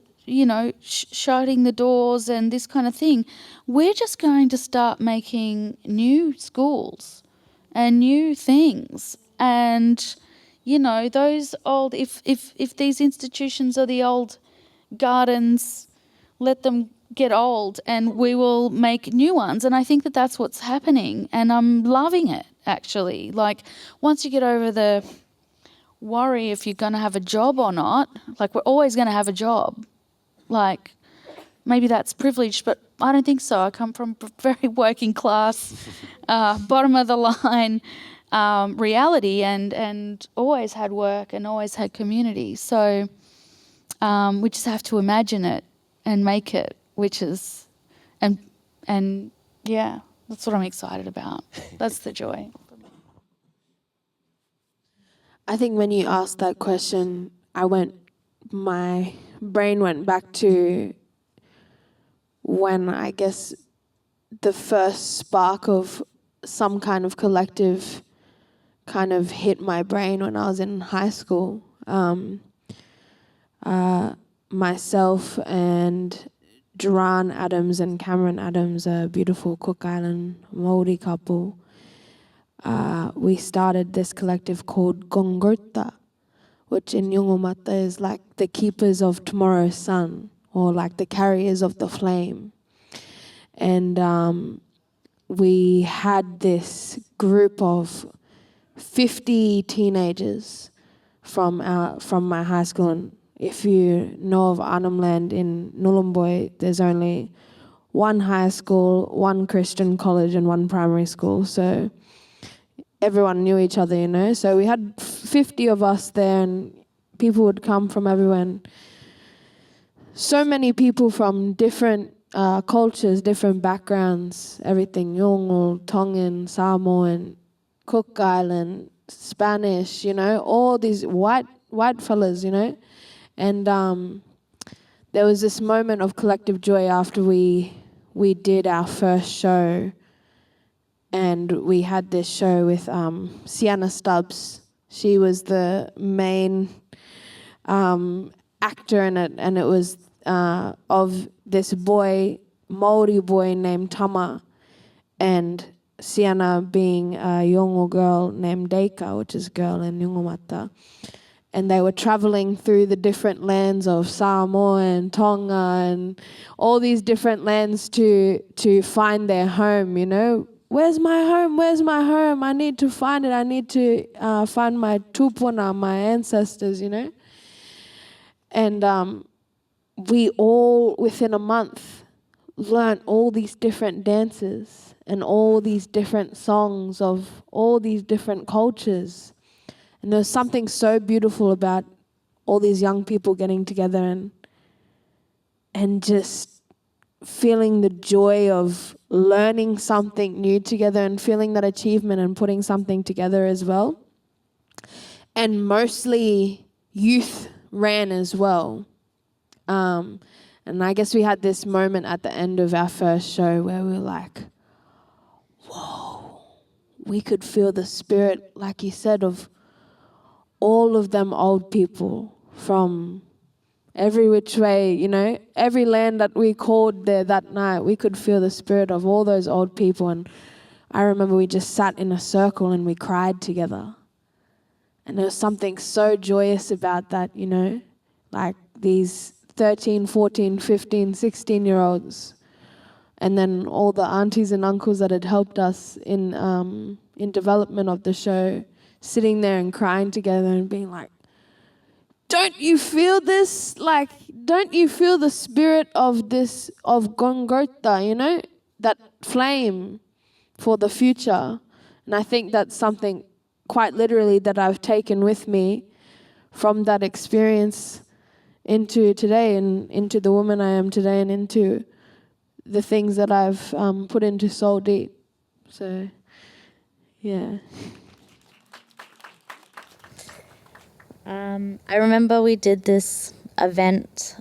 shutting the doors and this kind of thing, we're just going to start making new schools and new things. And those old, if these institutions are the old gardens, let them get old and we will make new ones. And I think that that's what's happening, and I'm loving it, actually. Like, once you get over the worry if you're going to have a job or not, like, we're always going to have a job. Like, maybe that's privileged, but I don't think so. I come from very working class, bottom of the line reality, and always had work and always had community. So we just have to imagine it and make it, which is, and yeah, that's what I'm excited about. That's the joy. I think when you asked that question, my brain went back to when I guess the first spark of some kind of collective kind of hit my brain when I was in high school. Myself and Duran Adams and Cameron Adams, a beautiful Cook Island Maori couple, we started this collective called Gongorta, which in Yungumata is like the keepers of tomorrow's sun, or like the carriers of the flame. And we had this group of 50 teenagers from my high school. And if you know of Arnhem in Nhulunbuy, there's only one high school, one Christian college, and one primary school. So everyone knew each other, So we had 50 of us there, and people would come from everywhere. And so many people from different cultures, different backgrounds, everything, Yolngu, Tongan, Samoan, Cook Island, Spanish, you know, all these white fellas, you know. And there was this moment of collective joy after we did our first show, and we had this show with Sienna Stubbs. She was the main actor in it, and it was of this boy, Maori boy named Tama, and Sienna being a Yolngu girl named Deika, which is girl in Yungumata. And they were traveling through the different lands of Samoa and Tonga and all these different lands to find their home, you know. Where's my home? Where's my home? I need to find it. I need to find my tupuna, my ancestors, you know. And we all, within a month, learned all these different dances and all these different songs of all these different cultures. And there was something so beautiful about all these young people getting together and just feeling the joy of learning something new together and feeling that achievement and putting something together as well. And mostly youth ran as well. And I guess we had this moment at the end of our first show where we were like, whoa, we could feel the spirit, like you said, of all of them old people from every which way, you know, every land that we called there that night, we could feel the spirit of all those old people. And I remember we just sat in a circle and we cried together. And there was something so joyous about that, you know, like these 13, 14, 15, 16-year-olds. And then all the aunties and uncles that had helped us in development of the show, sitting there and crying together and being like, don't you feel this? Like, don't you feel the spirit of this, of Gongota, you know, that flame for the future? And I think that's something quite literally that I've taken with me from that experience into today and into the woman I am today and into the things that I've put into Soul Deep. So, yeah. I remember we did this event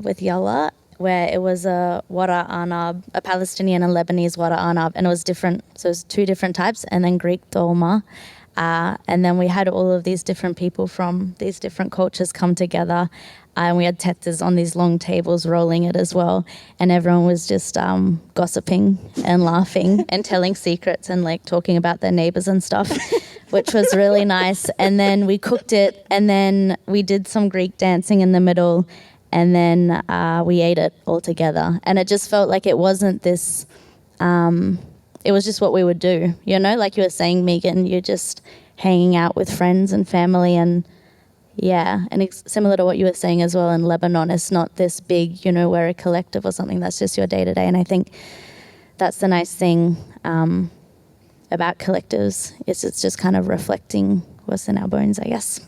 with Yalla where it was a Wara Anab, a Palestinian and Lebanese Wara Anab, and it was different. So it was two different types, and then Greek Dolma. And then we had all of these different people from these different cultures come together. And we had tetas on these long tables rolling it as well. And everyone was just gossiping and laughing and telling secrets and like talking about their neighbors and stuff, which was really nice. And then we cooked it, and then we did some Greek dancing in the middle, and then we ate it all together. And it just felt like it wasn't this, it was just what we would do, you know, like you were saying, Megan, you're just hanging out with friends and family. And yeah, and it's similar to what you were saying as well in Lebanon, it's not this big, you know, we're a collective or something, that's just your day to day. And I think that's the nice thing about collectives, is it's just kind of reflecting what's in our bones, I guess.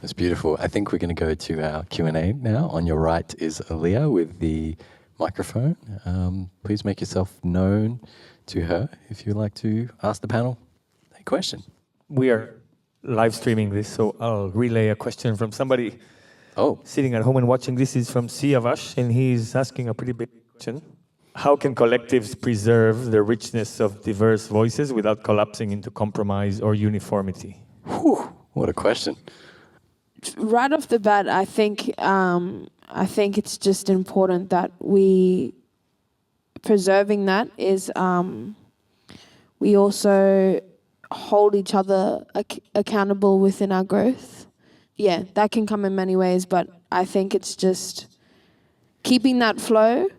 That's beautiful. I think we're going to go to our Q&A now. On your right is Aaliyah with the microphone. Please make yourself known to her if you'd like to ask the panel a question. We are live streaming this, so I'll relay a question from somebody sitting at home and watching. This is from Siavash, and he's asking a pretty big question. How can collectives preserve the richness of diverse voices without collapsing into compromise or uniformity? Whew, what a question. Right off the bat, I think it's just important that we preserving that is we also hold each other accountable within our growth. Yeah, that can come in many ways, but I think it's just keeping that flow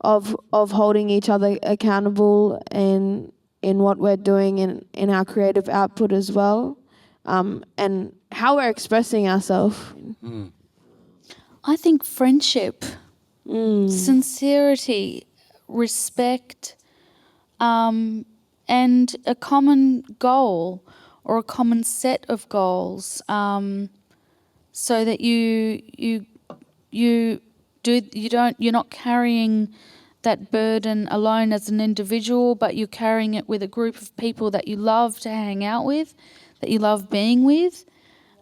of holding each other accountable in what we're doing in our creative output as well, and how we're expressing ourselves. I think friendship, sincerity, respect, and a common goal or a common set of goals, so that you you're not carrying that burden alone as an individual, but you're carrying it with a group of people that you love to hang out with, that you love being with.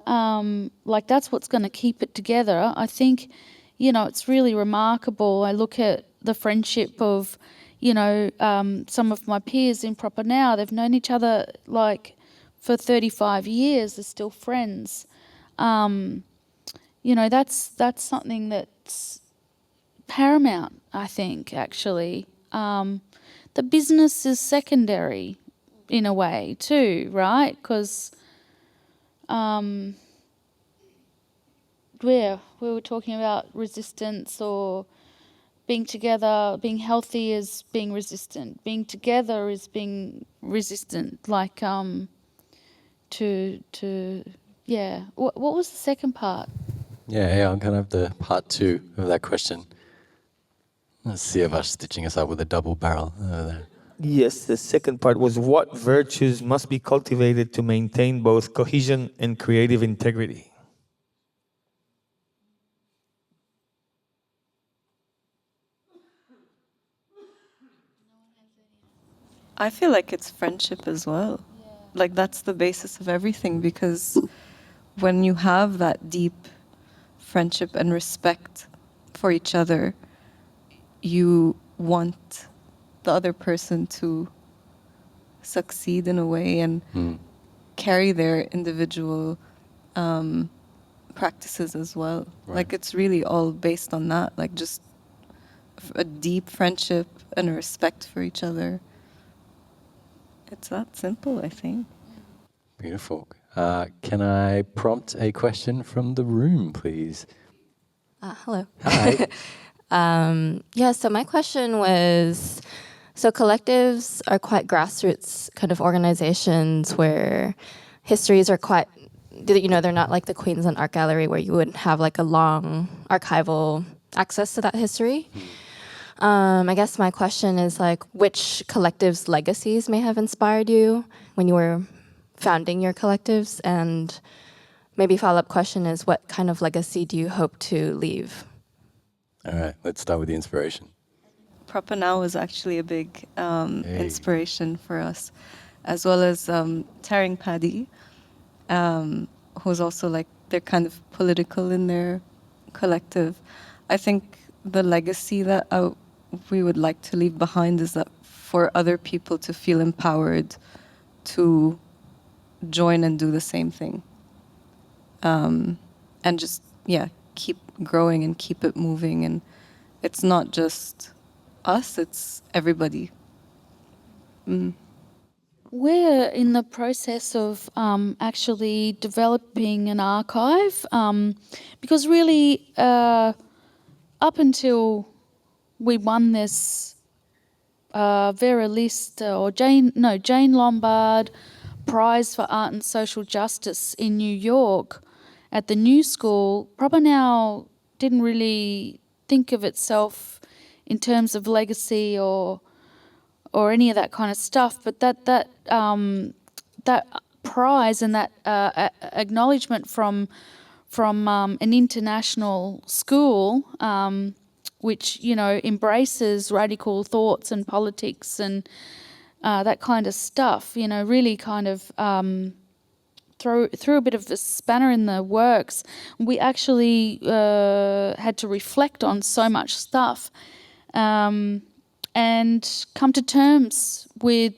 Like that's what's going to keep it together. I think, it's really remarkable. I look at the friendship of, some of my peers in proppaNOW. They've known each other like for 35 years. They're still friends. That's something that's paramount, I think, actually. The business is secondary in a way too, right? Because we were talking about resistance, or being together, being healthy is being resistant. Being together is being resistant. Like What was the second part? Yeah, I'm going to have the part 2 of that question. Let's see if I'm stitching us up with a double barrel over there. Yes, the second part was what virtues must be cultivated to maintain both cohesion and creative integrity. I feel like it's friendship as well. Yeah. Like that's the basis of everything, because when you have that deep friendship and respect for each other, you want the other person to succeed in a way and carry their individual practices as well. Right. Like it's really all based on that, like just a deep friendship and a respect for each other. It's that simple, I think. Beautiful. Can I prompt a question from the room, please? Hello. Hi. So my question was, so collectives are quite grassroots kind of organizations where histories are quite, they're not like the Queens and Art Gallery where you would have like a long archival access to that history. I guess my question is like, which collectives' legacies may have inspired you when you were founding your collectives? And maybe follow-up question is, what kind of legacy do you hope to leave? All right, let's start with the inspiration. proppaNOW was actually a big inspiration for us, as well as Taring Paddy, who's also like, they're kind of political in their collective. I think the legacy that we would like to leave behind is that for other people to feel empowered to join and do the same thing. And just, keep growing and keep it moving. And it's not just us, it's everybody. We're in the process of actually developing an archive, because really up until we won this Vera List or Jane Lombard Prize for Art and Social Justice in New York at the New School, proppaNOW didn't really think of itself in terms of legacy or any of that kind of stuff. But that prize and that acknowledgement from an international school, which embraces radical thoughts and politics and that kind of stuff, really kind of threw a bit of a spanner in the works. We actually had to reflect on so much stuff and come to terms with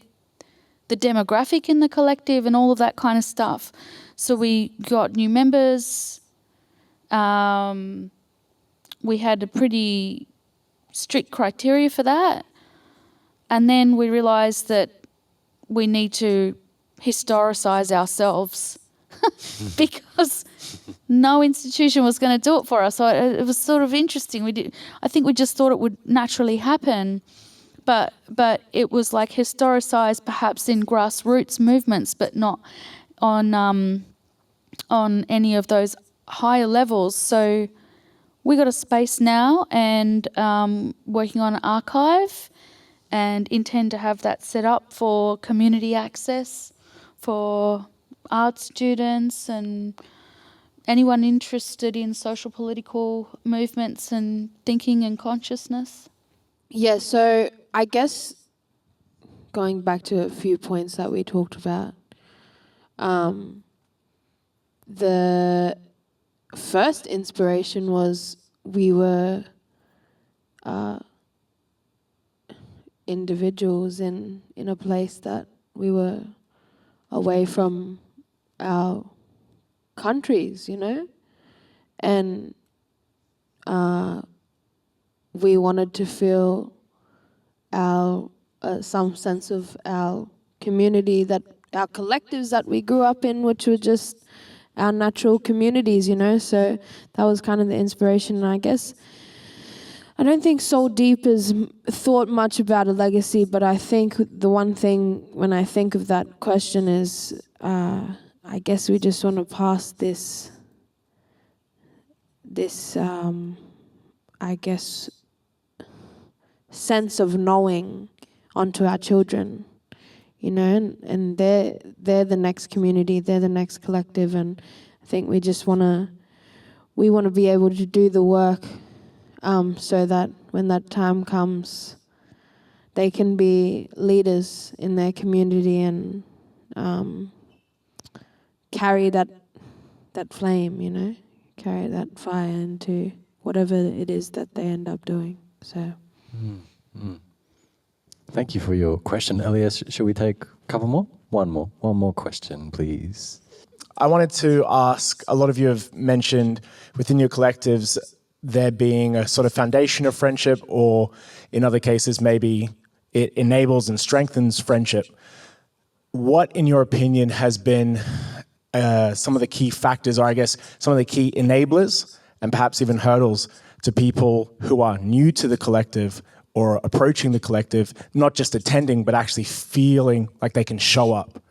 the demographic in the collective and all of that kind of stuff. So we got new members. We had a pretty strict criteria for that. And then we realised that we need to historicise ourselves because no institution was going to do it for us. So it was sort of interesting. I think we just thought it would naturally happen. But it was like historicised perhaps in grassroots movements, but not on any of those higher levels. So we got a space now and working on an archive, and intend to have that set up for community access for art students and anyone interested in social political movements and thinking and consciousness? Yeah, so I guess going back to a few points that we talked about, the first inspiration was we were individuals in a place that we were away from our countries, you know, and we wanted to feel our some sense of our community, that our collectives that we grew up in, which were just our natural communities, you know. So that was kind of the inspiration. And I guess I don't think Soul Deep has thought much about a legacy, but I think the one thing when I think of that question is, I guess we just want to pass this I guess, sense of knowing onto our children, you know, and they're the next community, they're the next collective, and I think we just want to be able to do the work so that when that time comes, they can be leaders in their community and carry that flame, you know, carry that fire into whatever it is that they end up doing. So. Thank you for your question, Elias. Should we take a couple more? One more question, please. I wanted to ask, a lot of you have mentioned within your collectives there being a sort of foundation of friendship, or in other cases maybe it enables and strengthens friendship. What, in your opinion, has been some of the key factors, or I guess some of the key enablers and perhaps even hurdles to people who are new to the collective or approaching the collective, not just attending, but actually feeling like they can show up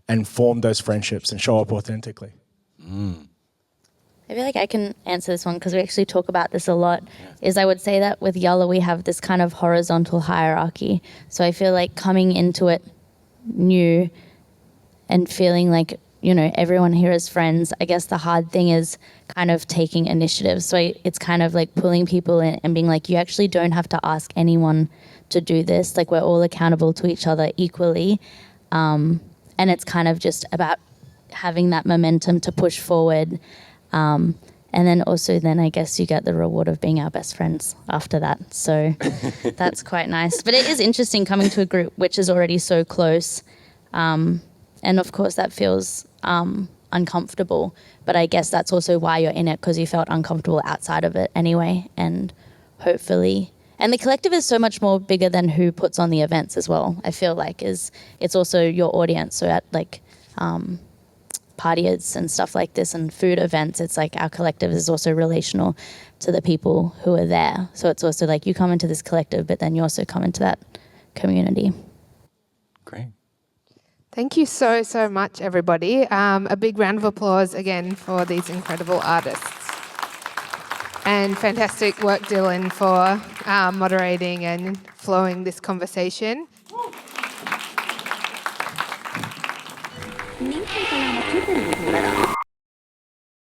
and form those friendships and show up authentically? I feel like I can answer this one because we actually talk about this a lot. Is I would say that with Yalla we have this kind of horizontal hierarchy. So I feel like coming into it new and feeling like, you know, everyone here is friends. I guess the hard thing is kind of taking initiative. So it's kind of like pulling people in and being like, you actually don't have to ask anyone to do this. Like, we're all accountable to each other equally. And it's kind of just about having that momentum to push forward. And then I guess you get the reward of being our best friends after that. So that's quite nice. But it is interesting coming to a group which is already so close. And of course that feels uncomfortable, but I guess that's also why you're in it, because you felt uncomfortable outside of it anyway. And hopefully, and the collective is so much more bigger than who puts on the events as well. I feel like it's also your audience. So at like parties and stuff like this and food events, it's like our collective is also relational to the people who are there. So it's also like you come into this collective, but then you also come into that community. Great. Thank you so, so much, everybody. A big round of applause again for these incredible artists. And fantastic work, Dylan, for moderating and flowing this conversation.